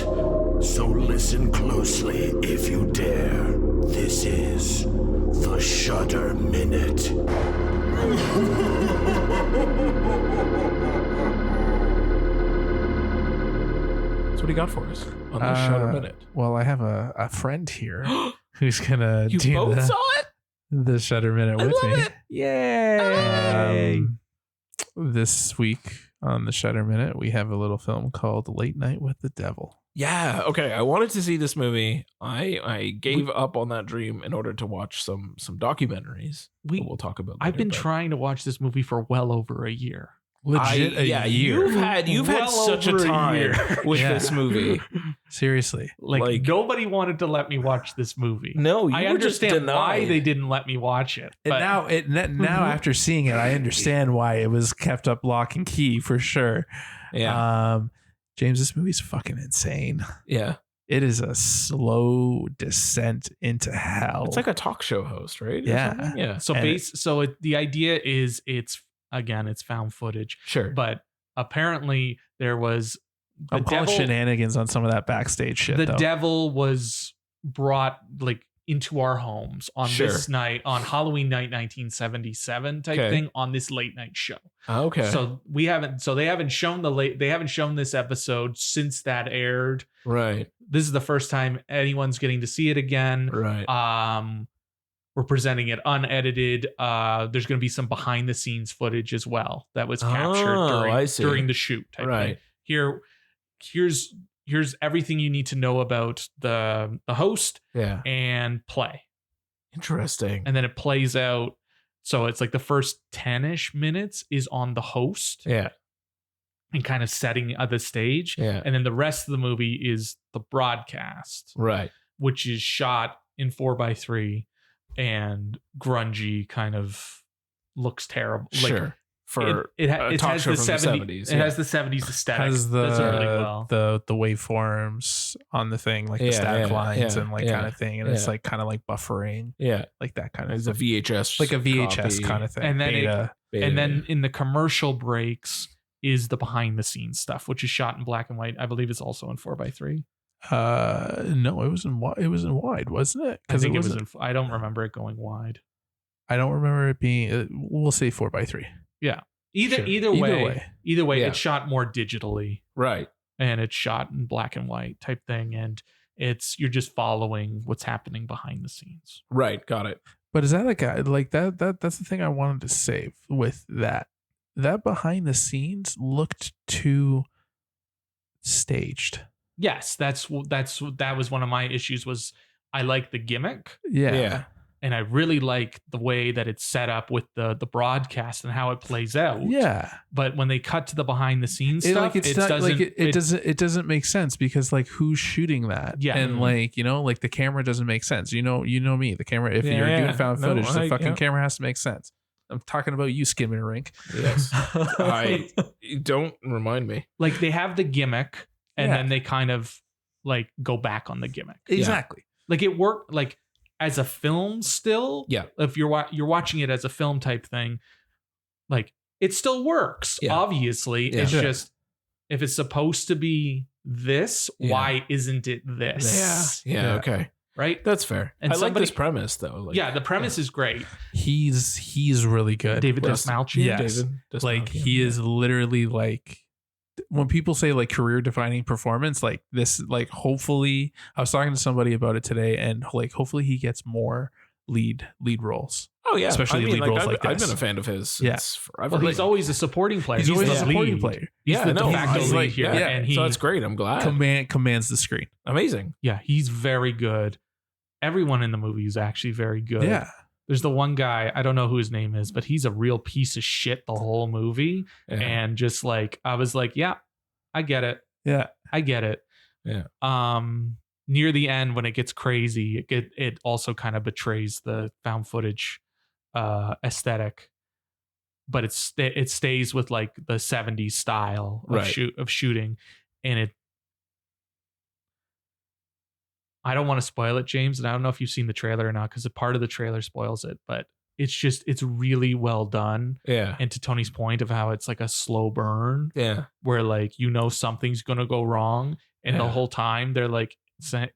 So listen closely if you dare. This is the Shudder Minute. So what do you got for us on the Shudder Minute? Well, I have a friend here who's gonna you do both saw it? The Shudder Minute with me. It. Yay! This week on the Shudder Minute, we have a little film called Late Night with the Devil. Yeah, okay. I wanted to see this movie. I gave up on that dream in order to watch some documentaries. We'll talk about later, I've been trying to watch this movie for well over a year. Legit a year. You've had such a time with this movie. Seriously. Like nobody wanted to let me watch this movie. No, I understand why they didn't let me watch it. But now after seeing it, I understand why it was kept up lock and key for sure. Yeah. James, this movie's fucking insane. Yeah. It is a slow descent into hell. It's like a talk show host, right? Yeah. Yeah. So the idea is it's found footage. Sure. But apparently there was I'm calling shenanigans on some of that backstage shit. The devil was brought like into our homes on this night, on Halloween night 1977 type thing, on this late night show. Okay. So they haven't shown this episode since that aired. Right. This is the first time anyone's getting to see it again. Right. We're presenting it unedited. There's going to be some behind the scenes footage as well that was captured during the shoot. Type thing. Here's everything you need to know about the host. Yeah. And play. Interesting. And then it plays out. So it's like the first 10-ish minutes is on the host. Yeah. And kind of setting the stage. Yeah. And then the rest of the movie is the broadcast. Right. Which is shot in 4:3 and grungy, kind of looks terrible. Sure. Like it has the 70s. It has the 70s aesthetic. Has Does it really well. the waveforms on the thing, like the static lines and kind of thing, and it's like kind of like buffering. Yeah. Like that kind of it's a VHS. Like a VHS kind of thing. And then and then in the commercial breaks is the behind the scenes stuff, which is shot in black and white. I believe it's also in 4:3. No, it was in wide, wasn't it? I think it was I don't remember it going wide. I don't remember it being. We'll say 4:3. Yeah. Either way, it's shot more digitally, right? And it's shot in black and white type thing, and you're just following what's happening behind the scenes. Right. Got it. But is that like that? That's the thing I wanted to say with that. That behind the scenes looked too staged. Yes, that was one of my issues. Was I like the gimmick? Yeah. And I really like the way that it's set up with the broadcast and how it plays out. Yeah. But when they cut to the behind the scenes stuff, it doesn't make sense because like who's shooting that? Yeah. And like, you know, like the camera doesn't make sense. You know me, the camera, if you're doing found footage, the fucking camera has to make sense. I'm talking about you, Skimming Rink. Yes. Don't remind me. Like they have the gimmick and then they kind of like go back on the gimmick. Exactly. Like it worked like as a film still. Yeah. If you're watching it as a film type thing, like it still works. Yeah. Obviously. Yeah. It's just if it's supposed to be this, why isn't it this? Yeah. Okay. Right? That's fair. And I like this premise though. Like, the premise is great. He's really good. David Dastmalchian. Yes. Like he is literally like when people say like career defining performance, like this, like hopefully I was talking to somebody about it today and like hopefully he gets more lead roles. Oh yeah. Especially lead roles like this. I've been a fan of his since forever. Well, he's always a supporting player. He's always a supporting player. He's the de facto lead here. Yeah. And so that's great. I'm glad. Commands the screen. Amazing. Yeah. He's very good. Everyone in the movie is actually very good. Yeah. There's the one guy, I don't know who his name is, but he's a real piece of shit the whole movie. Yeah. And just like, I was like, yeah, I get it. Yeah. I get it. Yeah. Near the end when it gets crazy, it also kind of betrays the found footage aesthetic. But it stays with like the 70s style of shooting. And I don't want to spoil it, James, and I don't know if you've seen the trailer or not because a part of the trailer spoils it, but it's really well done. Yeah. And to Tony's point of how it's like a slow burn. Yeah. Where like, something's going to go wrong. And the whole time they're like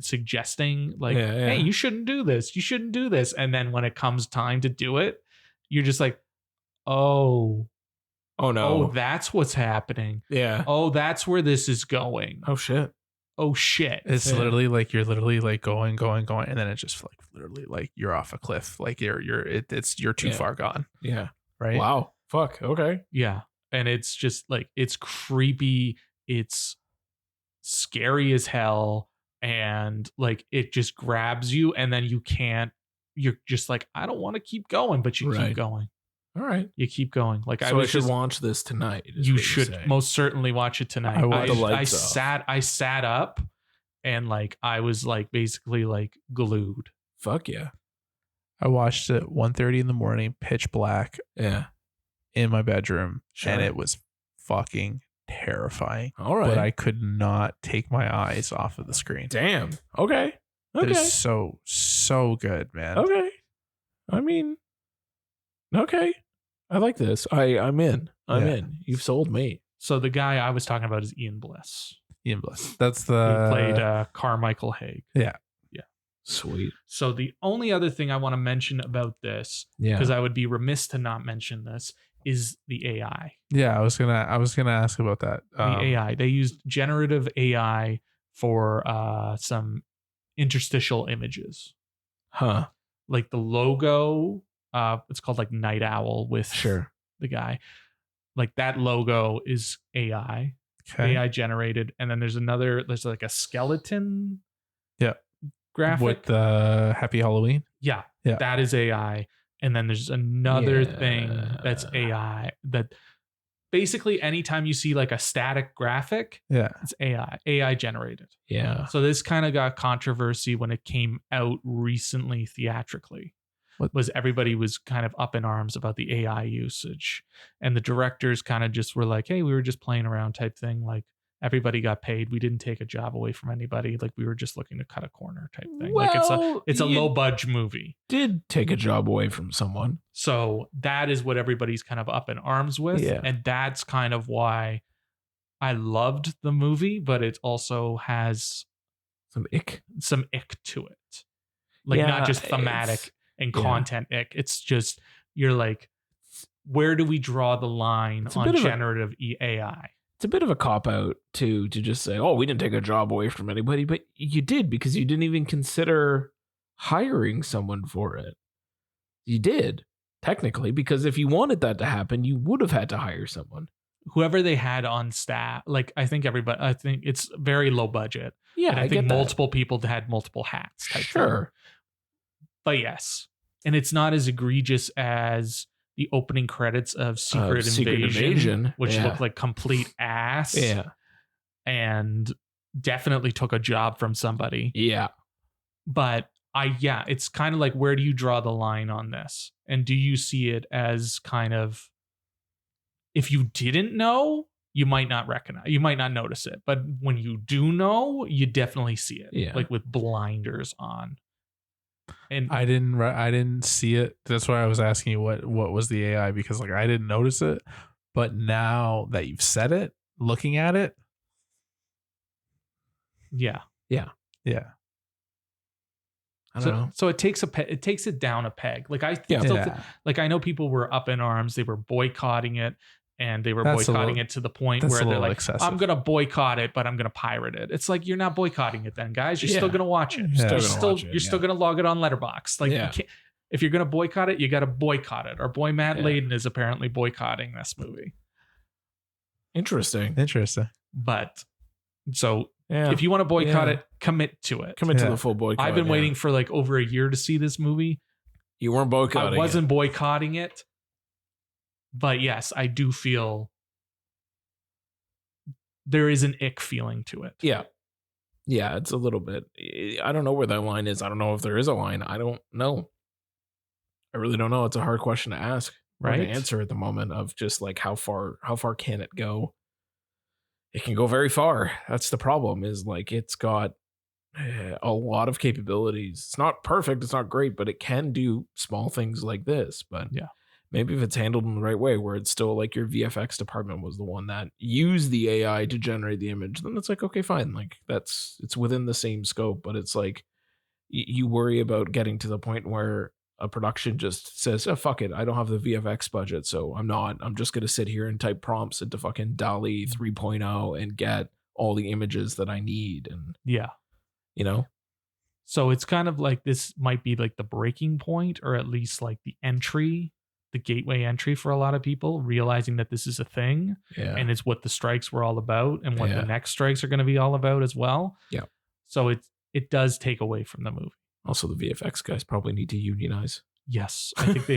suggesting like, hey, you shouldn't do this. You shouldn't do this. And then when it comes time to do it, you're just like, oh no. Oh, that's what's happening. Yeah. Oh, that's where this is going. Oh shit. It's literally like you're literally like going, and then it's just like literally like you're off a cliff. Like you're too far gone. Yeah. Right. Wow. Fuck. Okay. Yeah. And it's just like it's creepy. It's scary as hell. And like it just grabs you and then you're just like, I don't want to keep going, but you keep going. All right. You keep going. Like I should watch this tonight. You should most certainly watch it tonight. I sat up and like I was like basically like glued. Fuck yeah. I watched it 1:30 in the morning, pitch black. Yeah. In my bedroom. Sure. And it was fucking terrifying. All right. But I could not take my eyes off of the screen. Damn. Okay. It is so good, man. Okay. I mean, okay. I like this. I'm in. I'm in. You've sold me. So the guy I was talking about is Ian Bliss. That's the... He played Carmichael Haig. Yeah. Yeah. Sweet. So the only other thing I want to mention about this, because I would be remiss to not mention this, is the AI. Yeah, I was gonna ask about that. The AI. They used generative AI for some interstitial images. Huh. Like the logo... it's called like Night Owl with the guy. Like that logo is AI. Okay. AI generated. And then there's like a skeleton graphic. With the Happy Halloween? Yeah. That is AI. And then there's another thing that's AI that basically anytime you see like a static graphic, it's AI generated. Yeah. So this kind of got controversy when it came out recently theatrically. Was everybody was kind of up in arms about the AI usage, and the directors kind of just were like, hey, we were just playing around type thing. Like everybody got paid. We didn't take a job away from anybody. Like we were just looking to cut a corner type thing. Well, like it's a low budget movie. Did take a job away from someone. So that is what everybody's kind of up in arms with. Yeah. And that's kind of why I loved the movie, but it also has some ick to it. Like not just thematic and content ick. It's just, you're like, where do we draw the line on generative AI? It's a bit of a cop-out to just say, oh, we didn't take a job away from anybody, but you did because you didn't even consider hiring someone for it. You did, technically, because if you wanted that to happen, you would have had to hire someone. Whoever they had on staff, like I think it's very low budget. Yeah, and I think multiple people had multiple hats. Type thing. But yes. And it's not as egregious as the opening credits of Secret Invasion, which looked like complete ass. Yeah. And definitely took a job from somebody. Yeah. But it's kind of like, where do you draw the line on this? And do you see it as kind of, if you didn't know, you might not notice it. But when you do know, you definitely see it. Yeah. Like with blinders on. And I didn't see it. That's why I was asking you what was the AI, because like I didn't notice it. But now that you've said it, looking at it. Yeah. I don't know. So it takes it down a peg. Like I know people were up in arms. They were boycotting it, and they were boycotting it to the point where they're like, excessive. I'm going to boycott it, but I'm going to pirate it. It's like, you're not boycotting it then, guys. You're still going to watch it. You're still going to log it on Letterboxd. Like, you can't, if you're going to boycott it, you got to boycott it. Our boy Matt Layden is apparently boycotting this movie. Interesting. But so if you want to boycott it, commit to it. Commit to the full boycott. I've been waiting for like over a year to see this movie. You weren't boycotting it. I wasn't boycotting it. But yes, I do feel there is an ick feeling to it. Yeah. Yeah, it's a little bit. I don't know where that line is. I don't know if there is a line. I don't know. I really don't know. It's a hard question to ask. Right. To answer at the moment of just like how far can it go? It can go very far. That's the problem, is like it's got a lot of capabilities. It's not perfect. It's not great, but it can do small things like this. But maybe if it's handled in the right way, where it's still like your VFX department was the one that used the AI to generate the image, then it's like, okay, fine. Like it's within the same scope, but it's like you worry about getting to the point where a production just says, oh, fuck it, I don't have the VFX budget, so I'm just going to sit here and type prompts into fucking DALL-E 3.0 and get all the images that I need. And you know? So it's kind of like, this might be like the breaking point, or at least like the gateway entry for a lot of people, realizing that this is a thing and it's what the strikes were all about and what the next strikes are going to be all about as well. Yeah. So it does take away from the movie. Also, the VFX guys probably need to unionize. Yes, I think they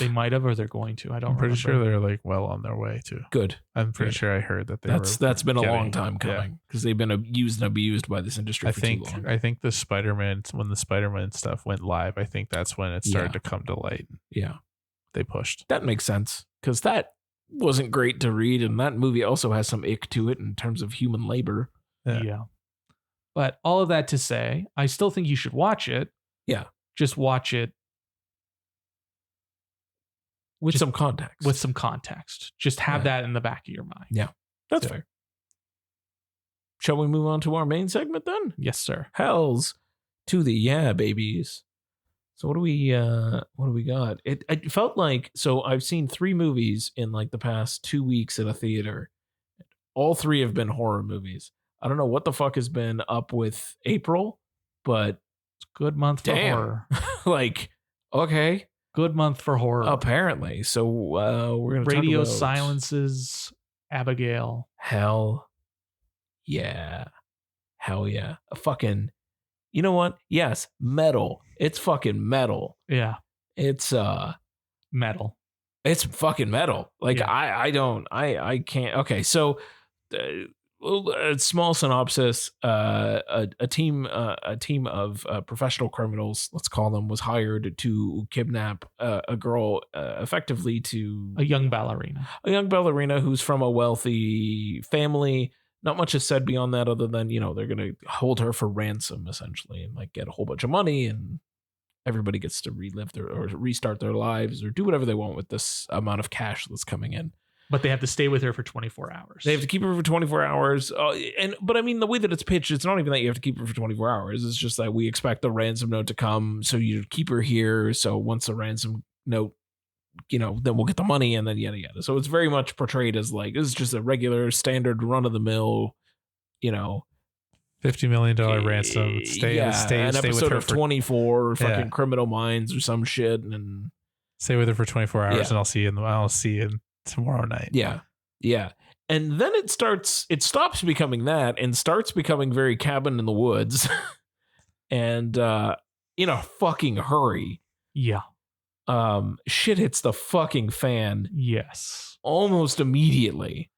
might have, or they're going to. I'm pretty sure they're like well on their way to. Good. I'm pretty sure I heard that that's been a long time coming, because they've been used and abused by this industry for too long. I think when the Spider-Man stuff went live, I think that's when it started to come to light. Yeah. They pushed. That makes sense, because that wasn't great to read, and that movie also has some ick to it in terms of human labor. Yeah. But all of that to say, I still think you should watch it. Yeah. Just watch it with some context. Just have that in the back of your mind. Yeah. That's fair. Shall we move on to our main segment then? Yes, sir. Hells to the babies. So what do we got? It felt like, so I've seen 3 movies in like the past 2 weeks at a theater. All 3 have been horror movies. I don't know what the fuck has been up with April, but it's a good month for horror. Like, okay. Good month for horror. Apparently. So we're going to talk about Radio Silence's Abigail. Hell yeah. A fucking, you know what? Yes, metal. It's fucking metal. Yeah. It's metal. It's fucking metal. Like I can't. Okay, so a small synopsis. A team of professional criminals, let's call them, was hired to kidnap a girl, effectively to a young ballerina who's from a wealthy family. Not much is said beyond that, other than, they're going to hold her for ransom, essentially, and like get a whole bunch of money, and everybody gets to restart their lives or do whatever they want with this amount of cash that's coming in. But they have to stay with her for 24 hours. They have to keep her for 24 hours. But I mean, the way that it's pitched, it's not even that you have to keep her for 24 hours. It's just that we expect the ransom note to come. So you keep her here. So once the ransom note, then we'll get the money, and then yada, yada. So it's very much portrayed as like, this is just a regular standard run of the mill, $50 million ransom. Stay an episode with her of 24 fucking Criminal Minds or some shit, and stay with her for 24 hours, and I'll see you tomorrow night. Yeah. And then it stops becoming that and starts becoming very cabin in the woods, and in a fucking hurry. Yeah. shit hits the fucking fan. Yes. Almost immediately.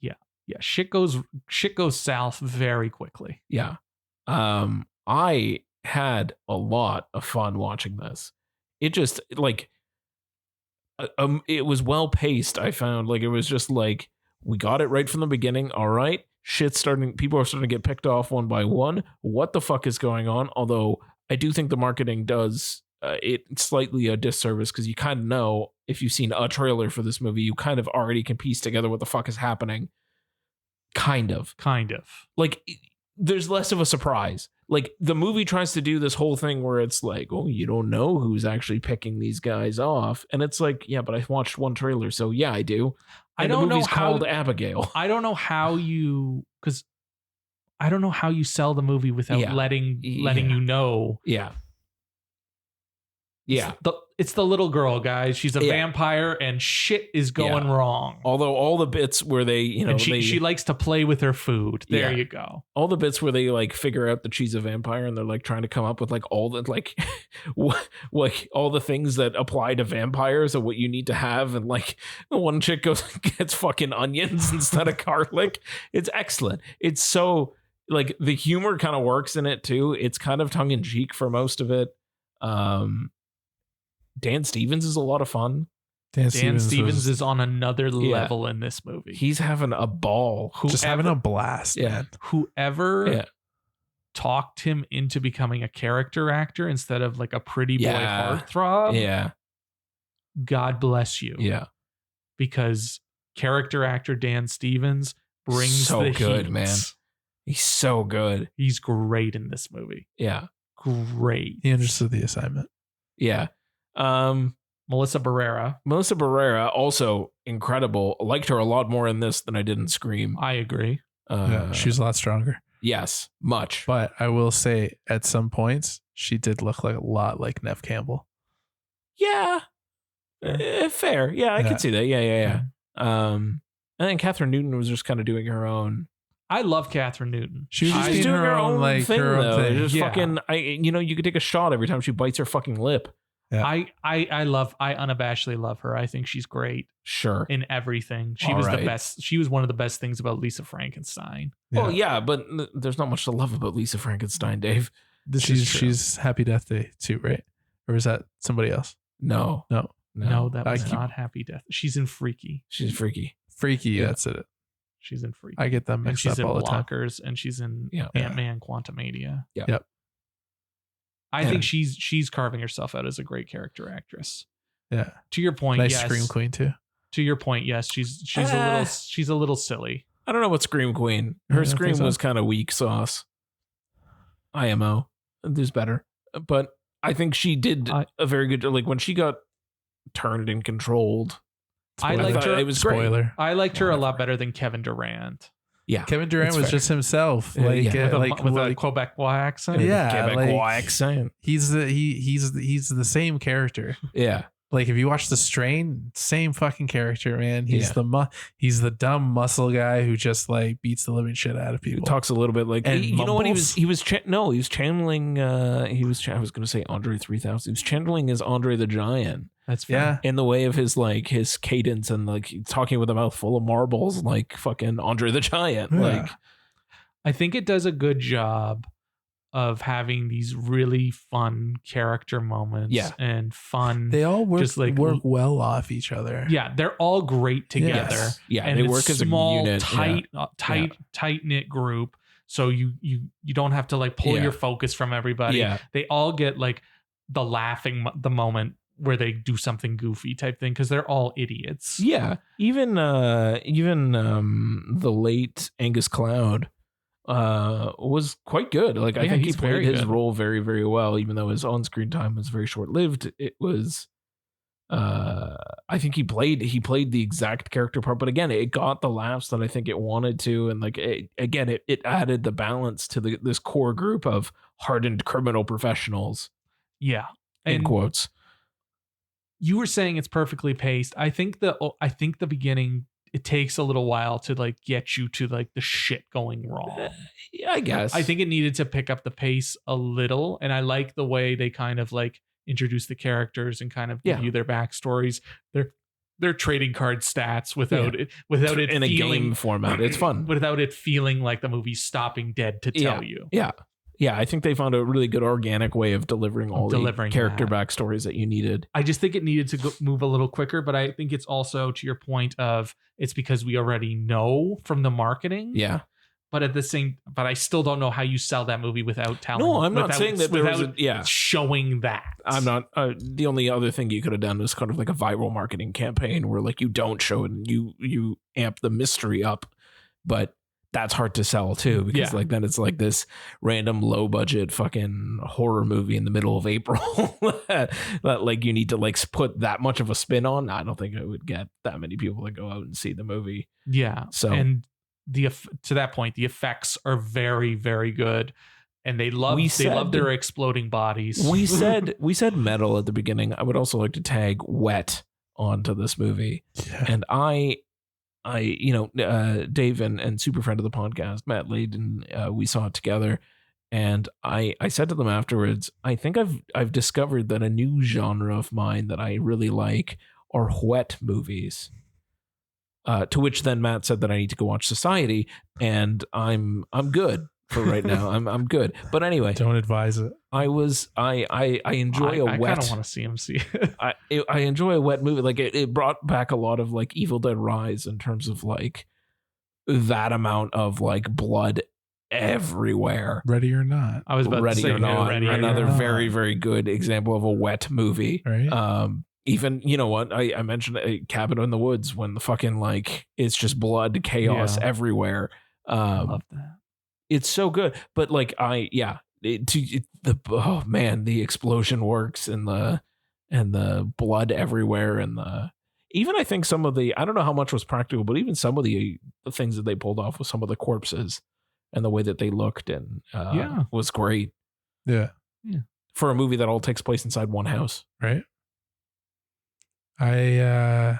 Yeah. Shit goes south very quickly. Yeah. I had a lot of fun watching this. It just like it was well paced. I found like it was just like we got it right from the beginning. All right, people are starting to get picked off one by one. What the fuck is going on? Although I do think the marketing does it slightly a disservice because you kind of know if you've seen a trailer for this movie, you kind of already can piece together what the fuck is happening. Kind of. Like there's less of a surprise. Like the movie tries to do this whole thing where it's like, oh, you don't know who's actually picking these guys off. And it's like, yeah, but I watched one trailer. So yeah, I do. And I don't the movie's know how, called Abigail. I don't know how you sell the movie without letting you know. Yeah. Yeah. It's the little girl, guys. She's a vampire and shit is going wrong. Although all the bits where they, she likes to play with her food. There you go. All the bits where they like figure out that she's a vampire and they're like trying to come up with like all the like all the things that apply to vampires and what you need to have. And like one chick gets fucking onions instead of garlic. It's excellent. It's so like the humor kind of works in it too. It's kind of tongue in cheek for most of it. Dan Stevens is a lot of fun. Dan Stevens is on another level in this movie. He's having a ball. Just having a blast. Yeah. Whoever talked him into becoming a character actor instead of like a pretty boy heartthrob. Yeah. God bless you. Yeah. Because character actor Dan Stevens brings so the good, heat. man. He's so good. He's great in this movie. Yeah. Great. He understood the assignment. Yeah. Melissa Barrera, also incredible. I liked her a lot more in this than I did in Scream. I agree. She was a lot stronger. Yes, much. But I will say at some points, she did look like a lot like Neve Campbell. Yeah. Fair. Yeah, I can see that. Yeah. And then Catherine Newton was just kind of doing her own. I love Catherine Newton. She was just doing her own like thing, her own though. thing. Just fucking, you could take a shot every time she bites her fucking lip. Yeah. I unabashedly love her. I think she's great. Sure. In everything. She was the best. She was one of the best things about Lisa Frankenstein. Yeah. Well, yeah, but there's not much to love about Lisa Frankenstein, Dave. She's Happy Death Day too, right? Or is that somebody else? No, that was not Happy Death. She's in Freaky. She's Freaky. That's it. She's in Freaky. I get them mixed up all the time. And she's in Ant-Man Quantumania. Yep. I think she's carving herself out as a great character actress. Yeah. To your point, nice yes. Scream Queen too. To your point, yes, she's a little silly. I don't know what Scream Queen. Her Scream was kind of weak sauce. IMO. There's better. But I think she did a very good, like when she got turned and controlled. I liked her. It was spoiler. Great. I liked her a lot better than Kevin Durant. Yeah, Kevin Durant was just himself, with a Quebecois accent. Yeah, Quebecois accent. He's the same character. Yeah, like if you watch The Strain, same fucking character, man. He's the dumb muscle guy who just like beats the living shit out of people. Talks a little bit like and you know what he was channeling. I was going to say Andre 3000. He was channeling his Andre the Giant. That's fair. In the way of his like his cadence and like talking with a mouth full of marbles, like fucking Andre the Giant. Yeah. Like, I think it does a good job of having these really fun character moments. And fun. They all work well off each other. Yeah, they're all great together. Yes. Yeah, and they work as a unit. Tight knit group. So you don't have to like pull your focus from everybody. Yeah. They all get like the moment where they do something goofy type thing because they're all idiots. Yeah, even the late Angus Cloud was quite good. Like I think he played his role very, very well, even though his on-screen time was very short-lived. It was, I think he played the exact character part, but again, it got the laughs that I think it wanted to, and like it added the balance to this core group of hardened criminal professionals. Yeah, in quotes. You were saying it's perfectly paced. I think the beginning, it takes a little while to like get you to like the shit going wrong. Yeah, I guess. I think it needed to pick up the pace a little, and I like the way they kind of like introduce the characters and kind of give you their backstories, their trading card stats without it in a game format. It's fun without it feeling like the movie's stopping dead to tell you. Yeah, I think they found a really good organic way of delivering the character backstories that you needed. I just think it needed to move a little quicker, but I think it's also to your point of it's because we already know from the marketing. Yeah. But I still don't know how you sell that movie without telling. No, I'm not saying that there was showing that. I'm not. The only other thing you could have done is kind of like a viral marketing campaign where like you don't show it and you amp the mystery up, but that's hard to sell too because like then it's like this random low budget fucking horror movie in the middle of April that like you need to like put that much of a spin on. I don't think it would get that many people to go out and see the movie. Yeah. So and to that point, the effects are very, very good, and they love their exploding bodies. We said metal at the beginning. I would also like to tag wet onto this movie, and I Dave and super friend of the podcast, Matt Layden, we saw it together, and I said to them afterwards, I think I've discovered that a new genre of mine that I really like are wet movies. To which then Matt said that I need to go watch Society, and I'm good for right now. I'm good. But anyway, don't advise it. I enjoy a wet. I kind of want to see him see it. I enjoy a wet movie. Like it brought back a lot of like Evil Dead Rise in terms of like that amount of like blood everywhere. Ready or Not. I was about to say another very, very good example of a wet movie. Right. Even, you know what, I mentioned a Cabin in the Woods when the fucking like it's just blood chaos everywhere. I love that. It's so good, but like the explosion works and the blood everywhere and even I think some of the, I don't know how much was practical, but even some of the things that they pulled off with some of the corpses and the way that they looked and was great. Yeah. For a movie that all takes place inside one house, right? I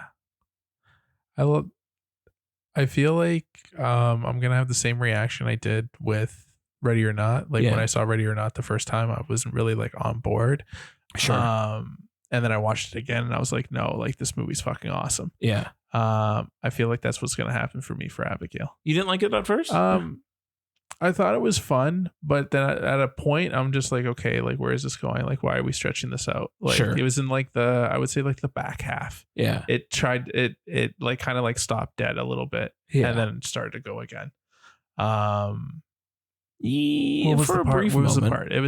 feel like I'm gonna have the same reaction I did with Ready or Not. Like when I saw Ready or Not the first time, I wasn't really like on board. Sure. And then I watched it again and I was like, no, like this movie's fucking awesome. Yeah. I feel like that's what's gonna happen for me for Abigail. You didn't like it at first? I thought it was fun, but then at a point I'm just like, okay, like where is this going? Like, why are we stretching this out? Like it was in like I would say like the back half. Yeah. It like kind of like stopped dead a little bit and then started to go again. What was for a brief moment. The part? It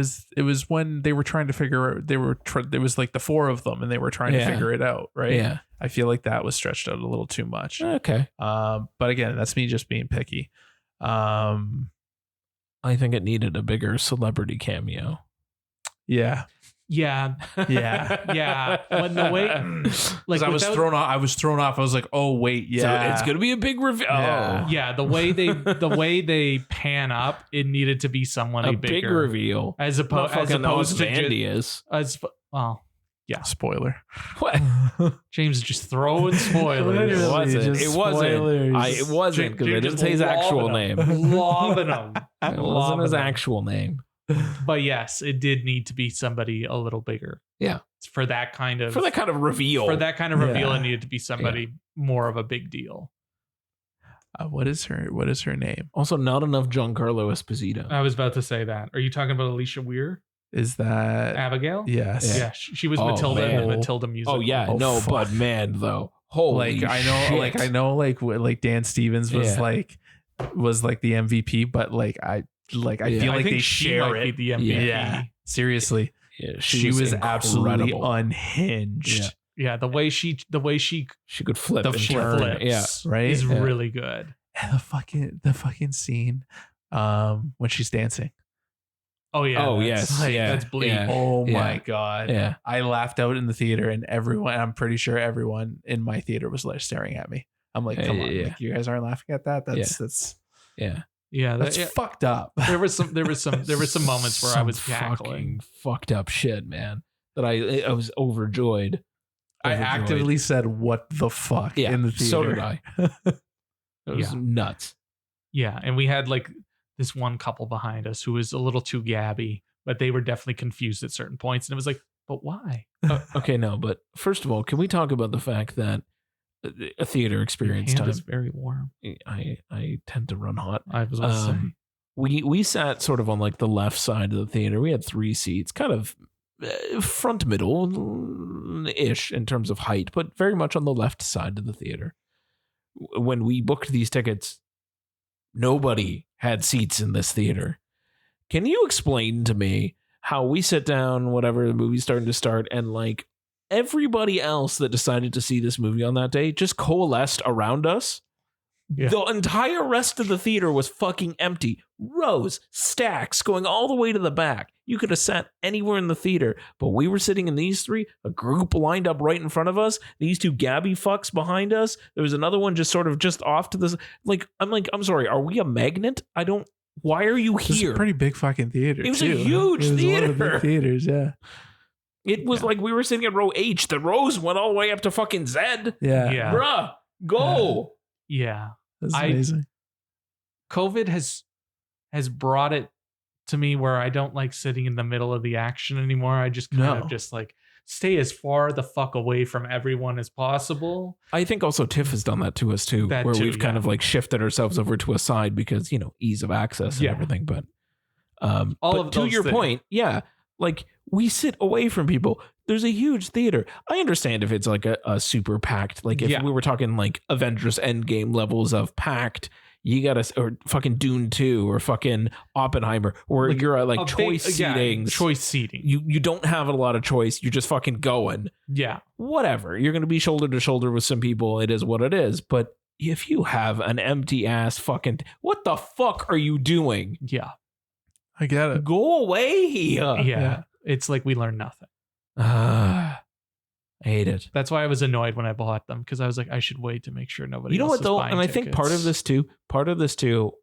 was when they were trying to figure out, there was like the four of them and they were trying to figure it out. Right. Yeah. I feel like that was stretched out a little too much. Okay. But again, that's me just being picky. I think it needed a bigger celebrity cameo. Yeah. Yeah. When the way, like I was thrown off. I was like, oh wait, yeah, so it's gonna be a big reveal. Yeah. The way they pan up, it needed to be someone a big reveal as opposed to Vandy is. Yeah. Spoiler. What? James is just throwing spoilers. It wasn't because I didn't say his actual name. Loving him. It wasn't his actual name. But yes, it did need to be somebody a little bigger. Yeah. For that kind of reveal. It needed to be somebody more of a big deal. What is her name? Also, not enough Giancarlo Esposito. I was about to say that. Are you talking about Alicia Weir? Is that Abigail? Yes. Yeah, she was Matilda in the Matilda musical. Oh yeah, but man, though, holy like I know, like Dan Stevens was like the MVP, but I feel like they share it. The MVP. Yeah, seriously. Yeah, she was absolutely unhinged. Yeah, the way she could flip and turn, right, is really good. And the fucking scene, when she's dancing. Oh yeah. Oh yes. That's bleak. Yeah. Oh my god. Yeah. I laughed out in the theater, and I'm pretty sure everyone in my theater was like staring at me. I'm like, come on, like, you guys aren't laughing at that. That's fucked up. There was some moments where I was cackling. Fucked up shit, man. That I was overjoyed. I actively said, "What the fuck?" in the theater. So did I. It was nuts. Yeah, and we had like this one couple behind us who was a little too gabby, but they were definitely confused at certain points, and it was like, But why? Okay, no, but first of all, can we talk about the fact that a theater experience time is very warm. I tend to run hot. I was going to say. We sat sort of on like the left side of the theater. We had 3 seats, kind of front middle ish in terms of height, but very much on the left side of the theater. When we booked these tickets, nobody had seats in this theater. Can you explain to me how we sit down, whatever, the movie's starting to start, and like everybody else that decided to see this movie on that day just coalesced around us? Yeah. The entire rest of the theater was fucking empty. Rows, stacks, going all the way to the back. You could have sat anywhere in the theater, but we were sitting in these 3, a group lined up right in front of us, these 2 Gabby fucks behind us. There was another one just sort of just off to this. I'm sorry, are we a magnet? Why are you here? It's a pretty big fucking theater. It was a huge theater. One of the big theaters, yeah. It was like we were sitting at row H. The rows went all the way up to fucking Z. Yeah. Bruh, go. Yeah. That's amazing. COVID has brought it to me where I don't like sitting in the middle of the action anymore. I just kind of just like stay as far the fuck away from everyone as possible. I think also TIFF has done that to us too, we've kind of like shifted ourselves over to a side because, ease of access and everything. But to your point, like we sit away from people. There's a huge theater. I understand if it's like a super packed, like if we were talking like Avengers Endgame levels of packed, you gotta, or fucking Dune 2 or fucking Oppenheimer, where like you're at like choice seating. Choice seating. You don't have a lot of choice. You're just fucking going. Yeah. Whatever. You're gonna be shoulder to shoulder with some people. It is what it is. But if you have an empty ass fucking, what the fuck are you doing? Yeah. I get it. Go away. Yeah. It's like we learned nothing. I hate it. That's why I was annoyed when I bought them, because I was like, I should wait to make sure nobody else is buying and I think part of this too,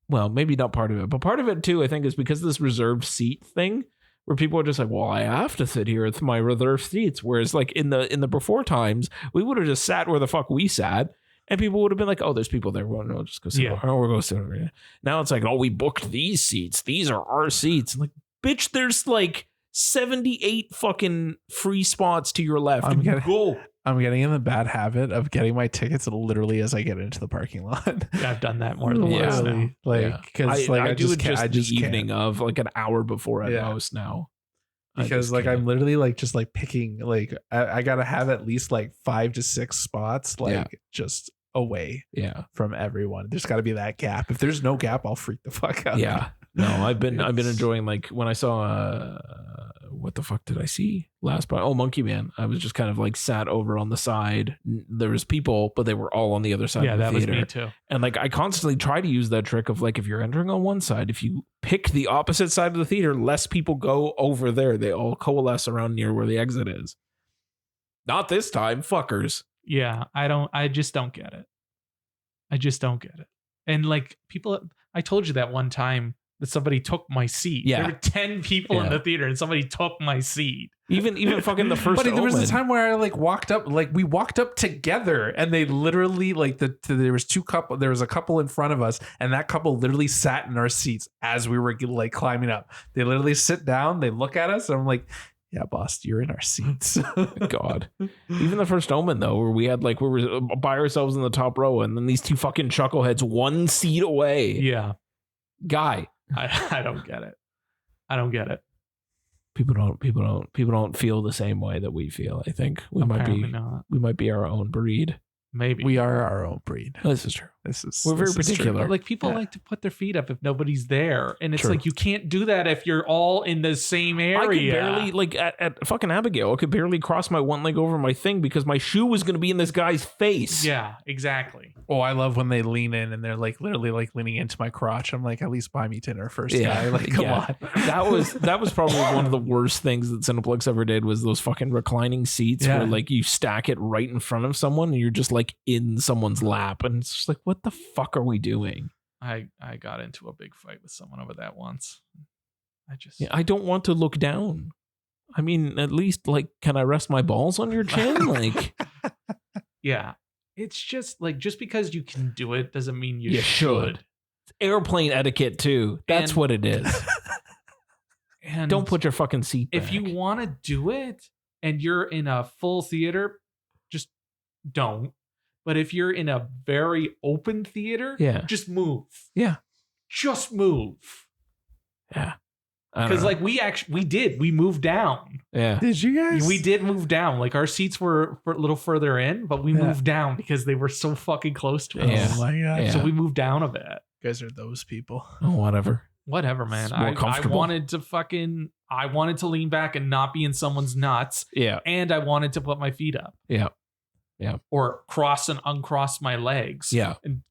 well, maybe not part of it, but part of it too, I think, is because of this reserved seat thing where people are just like, well, I have to sit here with my reserved seats. Whereas like in the before times, we would have just sat where the fuck we sat. And people would have been like, oh, there's people there. Well, no, just go sit. Oh, we'll go sit over here. Now it's like, oh, we booked these seats. These are our seats. I'm like, bitch, there's like 78 fucking free spots to your left. I'm getting in the bad habit of getting my tickets literally as I get into the parking lot. I've done that more than once now. Because I do it just the evening of like an hour before at most now. Because like I'm literally like just like picking like I gotta have at least like 5 to 6 spots just away from everyone. There's got to be that gap. If there's no gap, I'll freak the fuck out. Yeah. No, I've been enjoying, like when I saw what the fuck did I see last part? Oh, Monkey Man. I was just kind of like sat over on the side. There was people, but they were all on the other side of the theater. Yeah, that was me too. And like I constantly try to use that trick of like, if you're entering on one side, if you pick the opposite side of the theater, less people go over there. They all coalesce around near where the exit is. Not this time, fuckers. Yeah, I just don't get it. I just don't get it. And like people, I told you that one time that somebody took my seat. Yeah. There were 10 people in the theater and somebody took my seat. Even fucking the first But there was a time where I like walked up, like we walked up together and they literally like there was a couple in front of us and that couple literally sat in our seats as we were like climbing up. They literally sit down, they look at us and I'm like, yeah, boss, you're in our seats. God. Even the First Omen, though, where we were by ourselves in the top row and then these 2 fucking chuckleheads 1 seat away. Yeah. Guy. I don't get it. I don't get it. People don't feel the same way that we feel. I think we might be our own breed. Maybe we are our own breed. This is true. We're very particular. But like people like to put their feet up if nobody's there, and it's like you can't do that if you're all in the same area. I could barely like at fucking Abigail. I could barely cross my one leg over my thing because my shoe was going to be in this guy's face. Yeah, exactly. Oh, I love when they lean in and they're like literally like leaning into my crotch. I'm like, at least buy me dinner first, guy. Like, come on. That was probably one of the worst things that Cineplex ever did was those fucking reclining seats where like you stack it right in front of someone and you're just like in someone's lap and it's just like, what the fuck are we doing? I got into a big fight with someone over that once. I don't want to look down. I mean, at least like, can I rest my balls on your chin? Like, yeah, it's just like, just because you can do it doesn't mean you should. It's airplane etiquette too. That's what it is. And don't put your fucking seat back. If you want to do it and you're in a full theater, just don't. But if you're in a very open theater, just move. Yeah. Just move. Yeah. Because like we moved down. Yeah. Did you guys? We did move down. Like our seats were a little further in, but we moved down because they were so fucking close to us. Yeah. Oh my God. Yeah. So we moved down a bit. You guys are those people. Oh, whatever, man. It's more comfortable. I wanted to lean back and not be in someone's nuts. Yeah. And I wanted to put my feet up. Yeah. Yeah. Or cross and uncross my legs. Yeah. And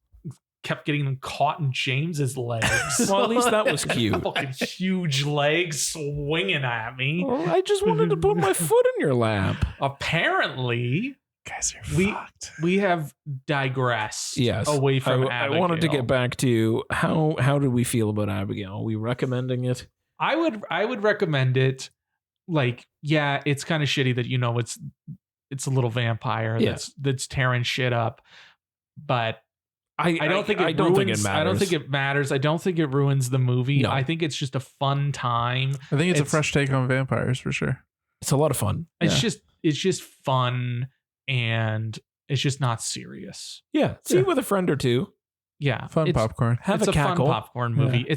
kept getting them caught in James's legs. Well, at least that was cute. Fucking huge legs swinging at me. Well, I just wanted to put my foot in your lap. Apparently, guys are fucked. We have digressed I away from Abigail. I wanted to get back to how did we feel about Abigail? Are we recommending it? I would recommend it. Like, yeah, it's kind of shitty that it's a little vampire that's tearing shit up, but I don't think it matters. I don't think it matters. I don't think it ruins the movie. No. I think it's just a fun time. I think it's a fresh take on vampires for sure. It's a lot of fun. It's just fun, and it's just not serious. Yeah. See it with a friend or two. Yeah. Fun popcorn. It's a fun popcorn movie. Yeah.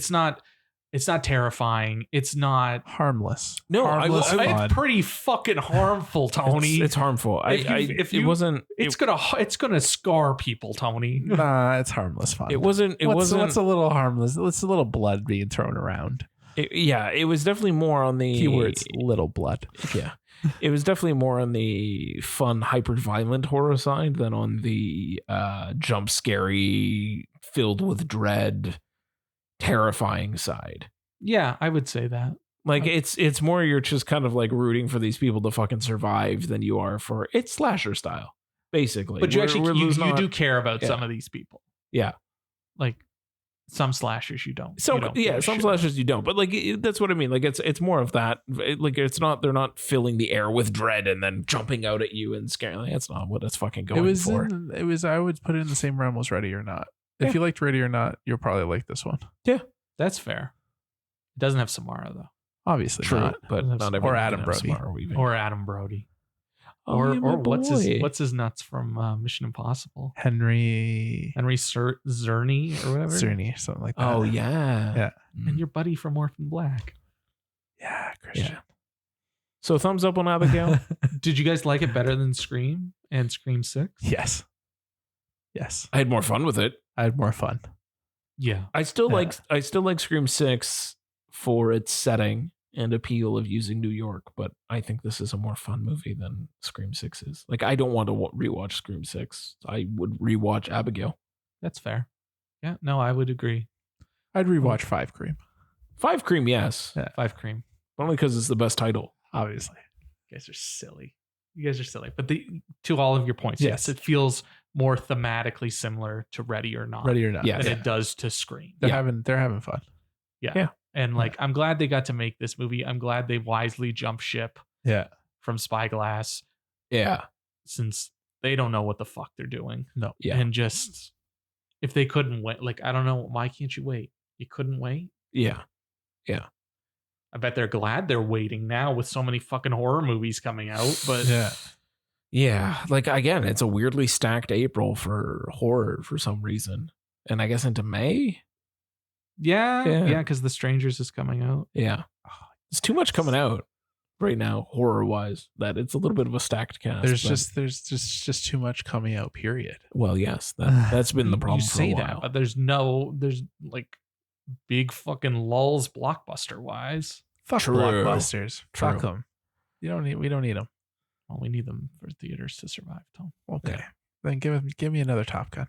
It's not terrifying. It's not harmless. No, harmless it's pretty fucking harmful, Tony. It's harmful. It's gonna scar people, Tony. Nah, it's harmless fun. It wasn't. What's a little harmless? It's a little blood being thrown around. It was definitely more on the keywords. Little blood. Yeah, it was definitely more on the fun, hyper violent horror side than on the jump scary, filled with dread, terrifying side. Yeah, I would say that. Like it's more you're just kind of like rooting for these people to fucking survive than you are for it's slasher style, basically. But you do care about some of these people. Yeah, like some slashers you don't. Some slashers you don't. But like that's what I mean. Like it's more of that. Like it's not. They're not filling the air with dread and then jumping out at you and scaring. Like, that's not what it's fucking going for. It was. I would put it in the same realm as Ready or Not. If you liked Ready or Not, you'll probably like this one. Yeah, that's fair. It doesn't have Samara though. Obviously true, not. But not everyone. Or Adam Brody. Or Adam Brody. Or what's his nuts from Mission Impossible? Henry Czerny or whatever. Czerny, something like that. Oh yeah, yeah. And your buddy from Orphan Black. Yeah, Christian. Yeah. So thumbs up on Abigail. Did you guys like it better than Scream and Scream 6? Yes. I had more fun with it. I had more fun. Yeah. I still like Scream 6 for its setting and appeal of using New York, but I think this is a more fun movie than Scream 6 is. Like, I don't want to rewatch Scream 6. I would rewatch Abigail. That's fair. Yeah, no, I would agree. I'd rewatch 5 Cream. 5 Cream, yes. Yeah, 5 Cream. Only because it's the best title. Obviously. You guys are silly. But to all of your points, yes, it feels more thematically similar to Ready or Not. Than it does to Scream. They're having fun. Yeah. And like, I'm glad they got to make this movie. I'm glad they wisely jumped ship. Yeah. From Spyglass. Yeah. Since they don't know what the fuck they're doing. No. Yeah. And just, if they couldn't wait, like, I don't know, why can't you wait? You couldn't wait? Yeah. Yeah. I bet they're glad they're waiting now with so many fucking horror movies coming out. But yeah. Like, again, it's a weirdly stacked April for horror for some reason. And I guess into May. Yeah, because The Strangers is coming out. Yeah. There's too much coming out right now, horror wise, that it's a little bit of a stacked cast. There's just too much coming out, period. Well, yes, that's been the problem. You say that, but there's like big fucking lulls blockbuster wise. Fuck True. blockbusters. True. Fuck them. We don't need them. Well, we need them for theaters to survive, Tom. Okay. Then give me another Top Gun.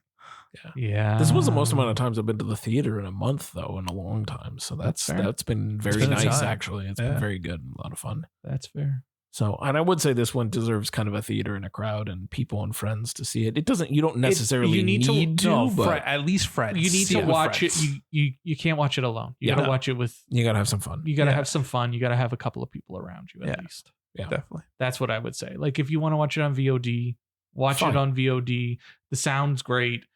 Yeah. This was the most amount of times I've been to the theater in a month, though, in a long time. So that's been very nice, actually. It's been very good and a lot of fun. That's fair. So, and I would say this one deserves kind of a theater and a crowd and people and friends to see it. You don't necessarily need to, but at least friends. You need to watch it. You can't watch it alone. You gotta watch it with. You gotta have some fun. You gotta have some fun. You gotta have a couple of people around you at least. Yeah, definitely. That's what I would say. Like, if you want to watch it on VOD, watch it on VOD. The sound's great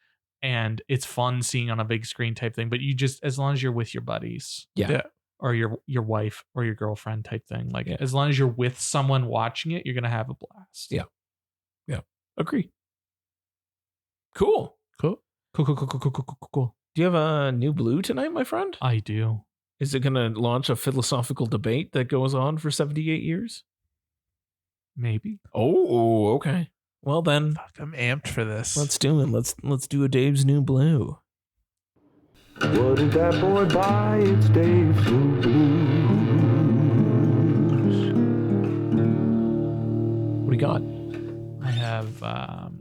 and it's fun seeing on a big screen type thing. But you just, as long as you're with your buddies, or your wife or your girlfriend type thing. Like as long as you're with someone watching it, you're gonna have a blast. Yeah. Agree. Cool. Cool. Do you have a new blue tonight, my friend? I do. Is it going to launch a philosophical debate that goes on for 78 years? Maybe. Oh, okay. Well then, I'm amped for this. Let's do it. Let's do a Dave's New Blue. What did that boy buy? It's Dave's New Blues. What do you got? I have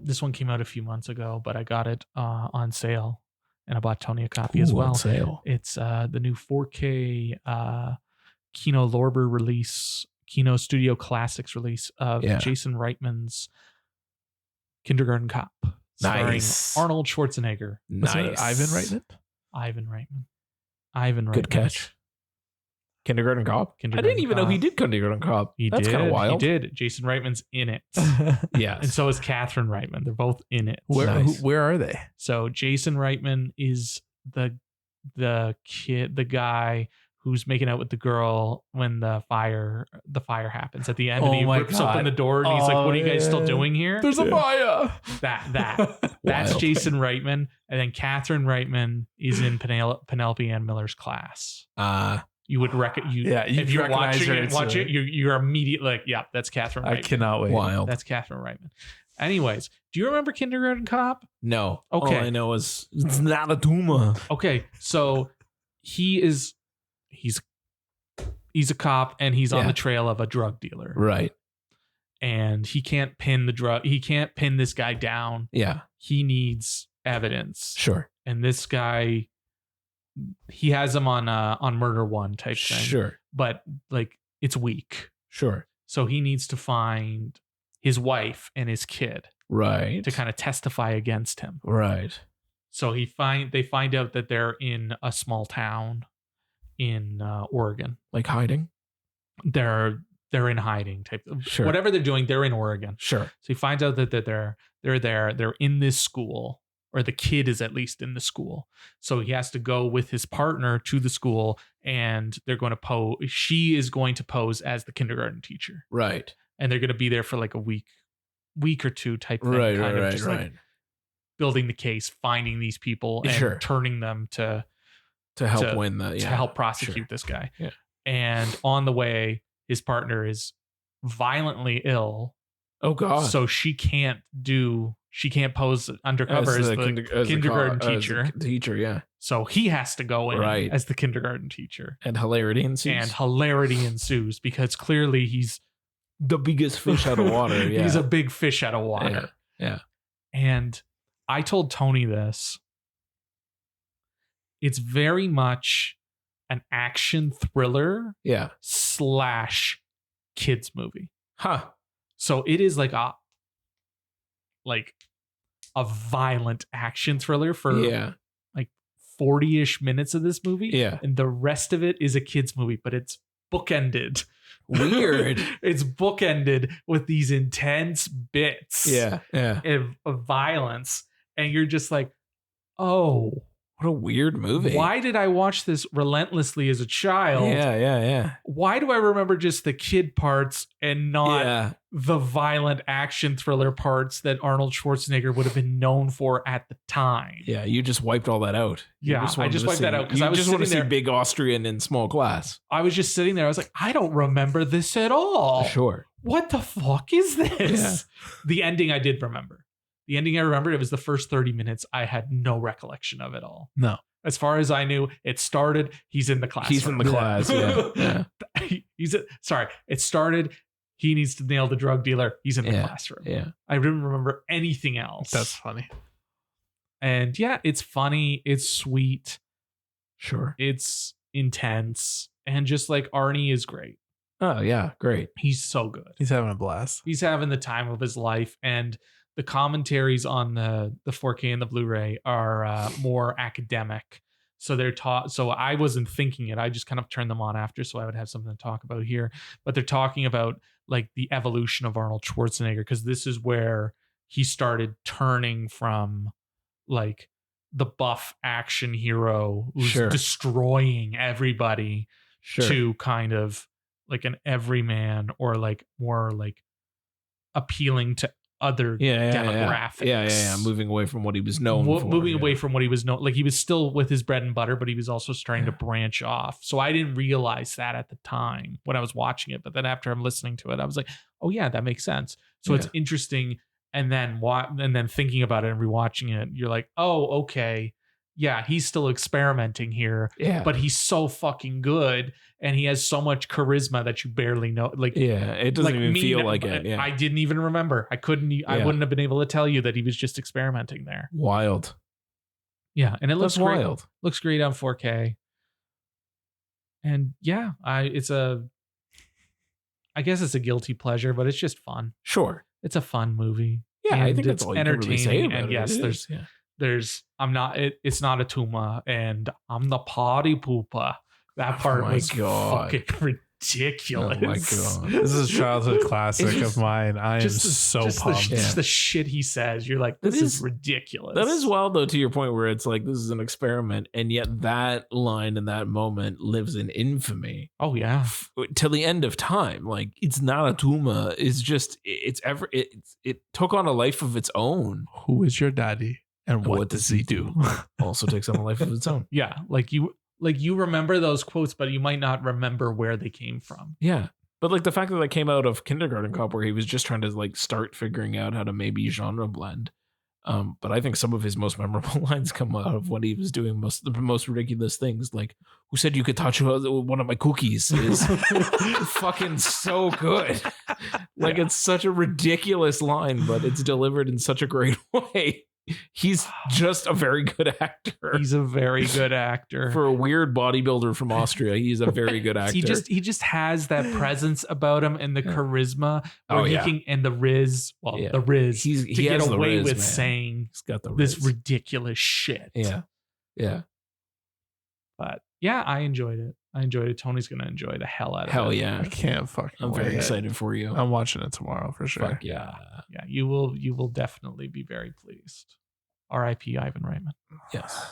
this one came out a few months ago, but I got it on sale, and I bought Tony a copy as well. On sale. It's the new 4K Kino Lorber release, Kino Studio Classics release of Jason Reitman's Kindergarten Cop, starring Arnold Schwarzenegger. Nice. Ivan Reitman. Ivan Reitman. Good catch. Kindergarten Cop? I didn't even know he did Kindergarten Cop. That's kind of wild. He did. Jason Reitman's in it. Yes. And so is Catherine Reitman. They're both in it. Where are they? So Jason Reitman is the kid, the guy who's making out with the girl when the fire happens at the end, and he rips open the door and he's like, "What are you guys still doing here? There's a fire." That's Jason Reitman, and then Catherine Reitman is in Penelope Ann Miller's class. You would if you're watch it, you're immediately like, yeah, that's Catherine Reitman. I cannot wait. Wild. That's Catherine Reitman. Anyways, do you remember Kindergarten Cop? No. Okay. All I know is it's not a tumor. Okay, so he's a cop and he's on the trail of a drug dealer. Right. And he can't pin this guy down. Yeah. He needs evidence. Sure. And this guy, he has him on Murder One type thing. Sure. But like it's weak. Sure. So he needs to find his wife and his kid. Right. To kind of testify against him. Right. So they find out that they're in a small town in Oregon. Like hiding? They're in hiding type. Sure. Whatever they're doing, they're in Oregon. Sure. So he finds out that they're there. They're in this school, or the kid is at least in the school. So he has to go with his partner to the school, and they're going to pose. She is going to pose as the kindergarten teacher. Right. And they're going to be there for like a week or two type thing. Right. Like building the case, finding these people, and turning them to help win to help prosecute this guy. Yeah. And on the way, his partner is violently ill. Oh God. So she can't pose undercover as the kindergarten teacher. Teacher, yeah. So he has to go in as the kindergarten teacher. And hilarity ensues. Because clearly he's the biggest fish out of water. Yeah. He's a big fish out of water. Yeah. And I told Tony this. It's very much an action thriller / kids movie. Huh. So it is like a violent action thriller for like 40-ish minutes of this movie. Yeah. And the rest of it is a kids movie, but it's bookended. Weird. It's bookended with these intense bits of violence. And you're just like, oh, what a weird movie. Why did I watch this relentlessly as a child? Yeah. Why do I remember just the kid parts and not the violent action thriller parts that Arnold Schwarzenegger would have been known for at the time? Yeah, you just wiped all that out. I just wiped that out because I was just want to see big Austrian in small class. I was just sitting there. I was like, I don't remember this at all. Sure. What the fuck is this? Yeah. The ending I did remember. The ending I remembered, it was the first 30 minutes. I had no recollection of it all. No. As far as I knew, it started, he's in the classroom. He's in the class, yeah. It started, he needs to nail the drug dealer. He's in the classroom. Yeah. I didn't remember anything else. That's funny. And yeah, it's funny. It's sweet. Sure. It's intense. And just like Arnie is great. Oh, yeah. Great. He's so good. He's having a blast. He's having the time of his life. And the commentaries on the 4K and the Blu-ray are more academic. So they're taught. So I wasn't thinking it. I just kind of turned them on after, so I would have something to talk about here. But they're talking about like the evolution of Arnold Schwarzenegger, because this is where he started turning from like the buff action hero who's destroying everybody to kind of like an everyman or like more like appealing to other demographics. Yeah. Moving away from what he was known for. Moving away from what he was known. Like he was still with his bread and butter, but he was also starting to branch off. So I didn't realize that at the time when I was watching it. But then after I'm listening to it, I was like, oh yeah, that makes sense. So it's interesting. And then thinking about it and rewatching it, you're like, oh, okay. Yeah, he's still experimenting here, but he's so fucking good and he has so much charisma that you barely know. Like, it doesn't even feel like it. Yeah. I didn't even remember. I wouldn't have been able to tell you that he was just experimenting there. Wild. Yeah, and it looks great. Wild. Looks great on 4K. And yeah, I guess it's a guilty pleasure, but it's just fun. Sure, it's a fun movie. Yeah, and I think that's all you can really say about and it. Yes, it's not a Tuma, and I'm the party pooper. That part was fucking ridiculous. Oh my god, this is a childhood classic of mine. I am so pumped. Just the shit he says, you're like, this is ridiculous. That is wild though, to your point where it's like this is an experiment, and yet that line in that moment lives in infamy. Oh yeah, till the end of time. Like it's not a Tuma. It's just it took on a life of its own. Who is your daddy? And what does he do? Also takes on a life of its own. Yeah, like you remember those quotes, but you might not remember where they came from. Yeah, but like the fact that that came out of Kindergarten Cop, where he was just trying to like start figuring out how to maybe genre blend. But I think some of his most memorable lines come out of when he was doing the most ridiculous things, like "Who said you could touch one of my cookies?" is fucking so good. Like it's such a ridiculous line, but it's delivered in such a great way. He's just a very good actor. He's a very good actor. For a weird bodybuilder from Austria, he's a very good actor. He just has that presence about him and the charisma where he can, and the Riz. Well, the Riz. He get away with saying he's got the this ridiculous shit. Yeah. But yeah, I enjoyed it. Tony's gonna enjoy the hell out of it. Hell yeah. I can't fucking I'm very excited for you. I'm watching it tomorrow for sure. Fuck yeah. Yeah, you will definitely be very pleased. R.I.P. Ivan Reitman. Yes.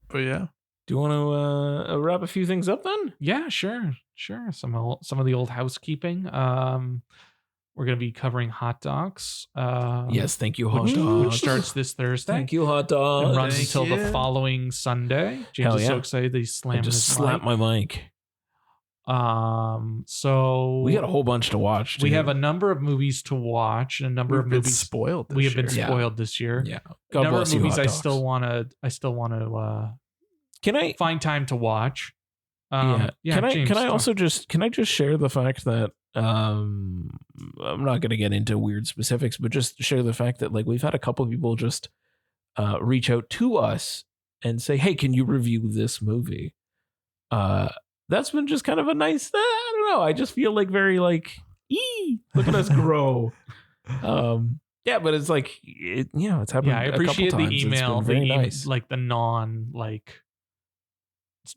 But yeah. Do you want to wrap a few things up then? Yeah, sure. Some of the old housekeeping. We're going to be covering Hot Dogs. Yes, thank you, Hot Dogs. Which starts this Thursday. Thank you, Hot Dogs. And runs until the following Sunday. James is so excited that he's slamming his slapped my mic. So we got a whole bunch to watch. We have a number of movies to watch and a number of movies spoiled. We have been spoiled this year. Yeah. God number bless of movies you, I still want to can I find time to watch? Can I also just share the fact that I'm not going to get into weird specifics, but just share the fact that like we've had a couple of people just reach out to us and say, "Hey, can you review this movie?" That's been just kind of a nice. I don't know. I just feel like very like, look at us grow. Yeah, but it's like it's happened. Yeah, I appreciate the email. Very nice. Like the non like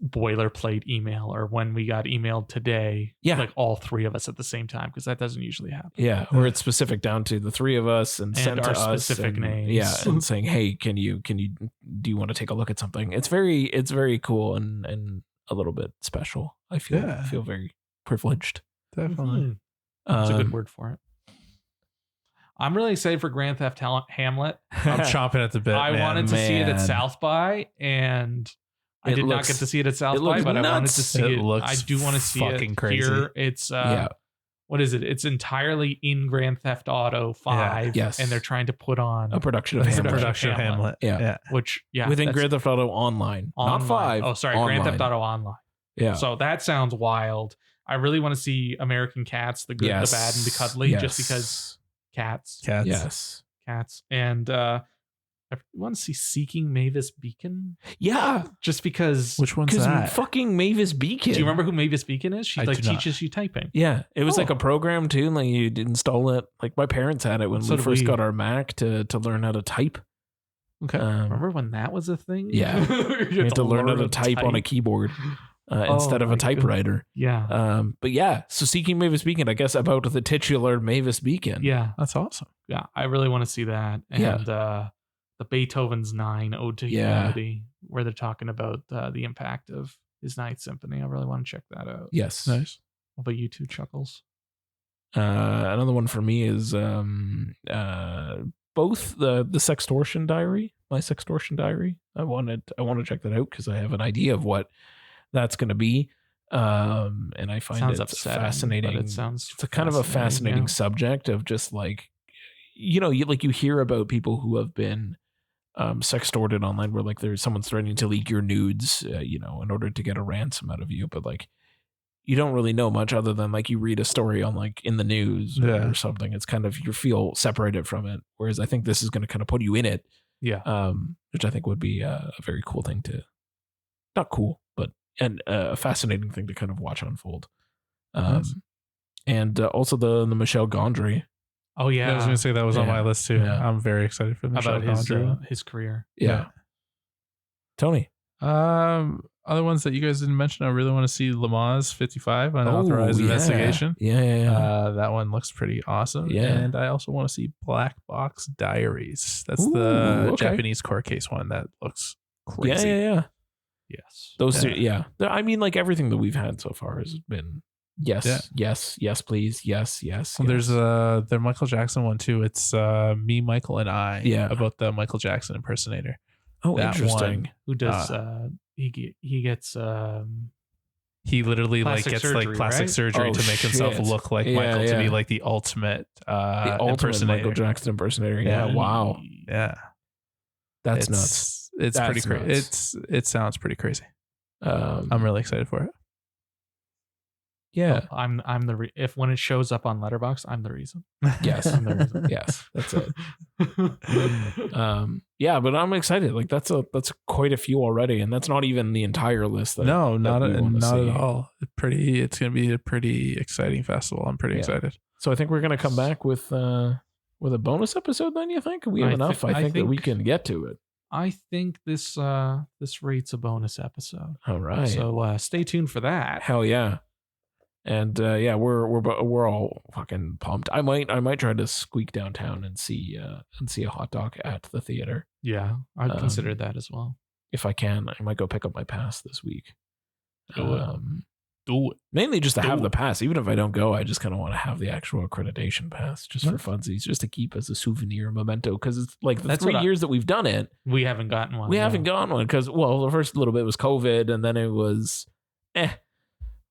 boilerplate email, or when we got emailed today, like all three of us at the same time, because that doesn't usually happen. Yeah, where it's specific down to the three of us and sent to us specific names. Yeah, and saying, "Hey, do you want to take a look at something?" It's very cool and a little bit special. I feel very privileged. Definitely, that's a good word for it. I'm really excited for Grand Theft Hamlet. I'm chomping at the bit. I wanted to see it at South by, and I did not get to see it at South by, but I wanted to see it. I do want to see it crazy. Here. It's what is it? It's entirely in Grand Theft Auto 5. Yes. And they're trying to put on a production of Hamlet. Yeah. Which within Grand Theft Auto Online. Not 5. Oh, sorry, online. Grand Theft Auto Online. Yeah. So that sounds wild. I really want to see American Cats, the good, the bad, and the cuddly, just because cats. Yes. Cats. And I want to see Seeking Mavis Beacon. Yeah. Just because. Which one's that? Fucking Mavis Beacon. Do you remember who Mavis Beacon is? She teaches you typing. Yeah. It was like a program too. Like you'd install it. Like my parents had it when we first got our Mac to learn how to type. Okay. Remember when that was a thing? Yeah. You had to learn how to type on a keyboard instead of a typewriter. Yeah. But yeah. So Seeking Mavis Beacon, I guess about the titular Mavis Beacon. Yeah. That's awesome. Yeah. I really want to see that. And the Beethoven's 9 Ode to Humanity, where they're talking about the impact of Night Symphony. I really want to check that out. Yes. Nice. What about you two, Chuckles? Another one for me is both the Sextortion Diary, My Sextortion Diary. I want to check that out because I have an idea of what that's going to be. And I find it fascinating. But it's a kind of a fascinating subject of just like, you hear about people who have been sextorted online where like there's someone's threatening to leak your nudes, in order to get a ransom out of you. But like, you don't really know much other than like you read a story on like in the news or something. It's kind of, you feel separated from it. Whereas I think this is going to kind of put you in it. Yeah. Which I think would be a very cool thing not cool, but a fascinating thing to kind of watch unfold. And also the Michel Gondry. Oh yeah. I was going to say that was on my list too. Yeah. I'm very excited for Michel Gondry. His career. Yeah. Tony. Other ones that you guys didn't mention, I really want to see Lamaze 55, Unauthorized Investigation. Yeah. That one looks pretty awesome. Yeah. And I also want to see Black Box Diaries. That's the Japanese court case one that looks crazy. Yeah. Yes. Those two, yeah. I mean, like everything that we've had so far has been yes, please, yes. Well, there's the Michael Jackson one too. It's Me, Michael, and I. Yeah. About the Michael Jackson impersonator. Oh, that interesting. Who does he gets he literally like gets surgery, like plastic surgery to make himself look like Michael, to be like the ultimate Michael Jackson impersonator. Yeah. Wow. Yeah. That's nuts. It's pretty crazy. It sounds pretty crazy. I'm really excited for it. Yeah. Oh, I'm the if when it shows up on Letterboxd, I'm the reason. Yes. I'm the reason. Yes. That's it. Yeah, but I'm excited. Like that's quite a few already, and that's not even the enther list. Not at all. It's going to be a pretty exciting festival. I'm pretty excited. So I think we're going to come back with a bonus episode. Then you think we have enough? I think that we can get to it. I think this rates a bonus episode. All right. So stay tuned for that. Hell yeah. And we're all fucking pumped. I might try to squeak downtown and see a hot dog at the theater. Yeah, I'd consider that as well. If I can, I might go pick up my pass this week. Do it. Mainly just to have the pass. Even if I don't go, I just kind of want to have the actual accreditation pass just for funsies, just to keep as a souvenir memento. Because it's like the 3 years that we've done it, we haven't gotten one. We haven't gotten one because the first little bit was COVID, and then it was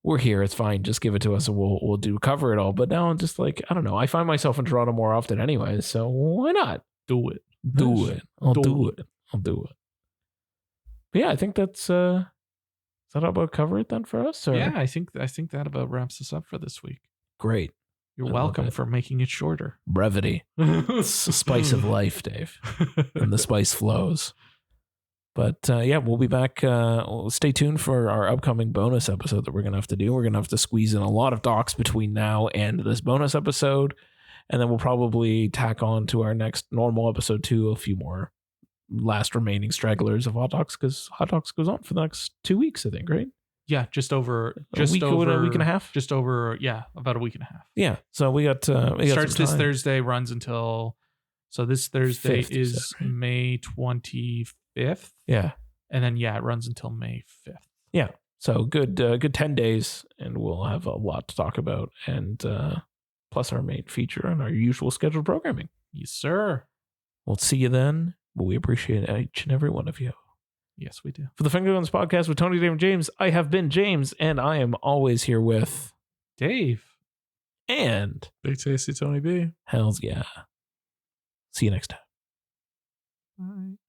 we're here, it's fine, just give it to us and we'll cover it all. But now I'm just like, I don't know, I find myself in Toronto more often anyway, so why not do it? I'll do it. But yeah, I think that's is that about cover it then for us? Or? Yeah, I think that about wraps us up for this week. Great. You're welcome for making it shorter. Brevity. It's the spice of life, Dave. And the spice flows. But we'll be back. Stay tuned for our upcoming bonus episode that we're going to have to do. We're going to have to squeeze in a lot of docs between now and this bonus episode. And then we'll probably tack on to our next normal episode too, a few more last remaining stragglers of Hot Docs, because Hot Docs goes on for the next 2 weeks, I think, right? Yeah, a week and a half. Just over, about a week and a half. Yeah. So we got starts this Thursday, runs until this Thursday 5th, is right? May 25th. Yeah. And then it runs until May 5th. Yeah. So good 10 days, and we'll have a lot to talk about, and plus our main feature and our usual scheduled programming. Yes, sir. We'll see you then, but we appreciate each and every one of you. Yes, we do. For the Finger Guns Podcast with Tony, Dave, and James, I have been James, and I am always here with Dave and Big Tasty Tony B. Hells yeah. See you next time. Bye.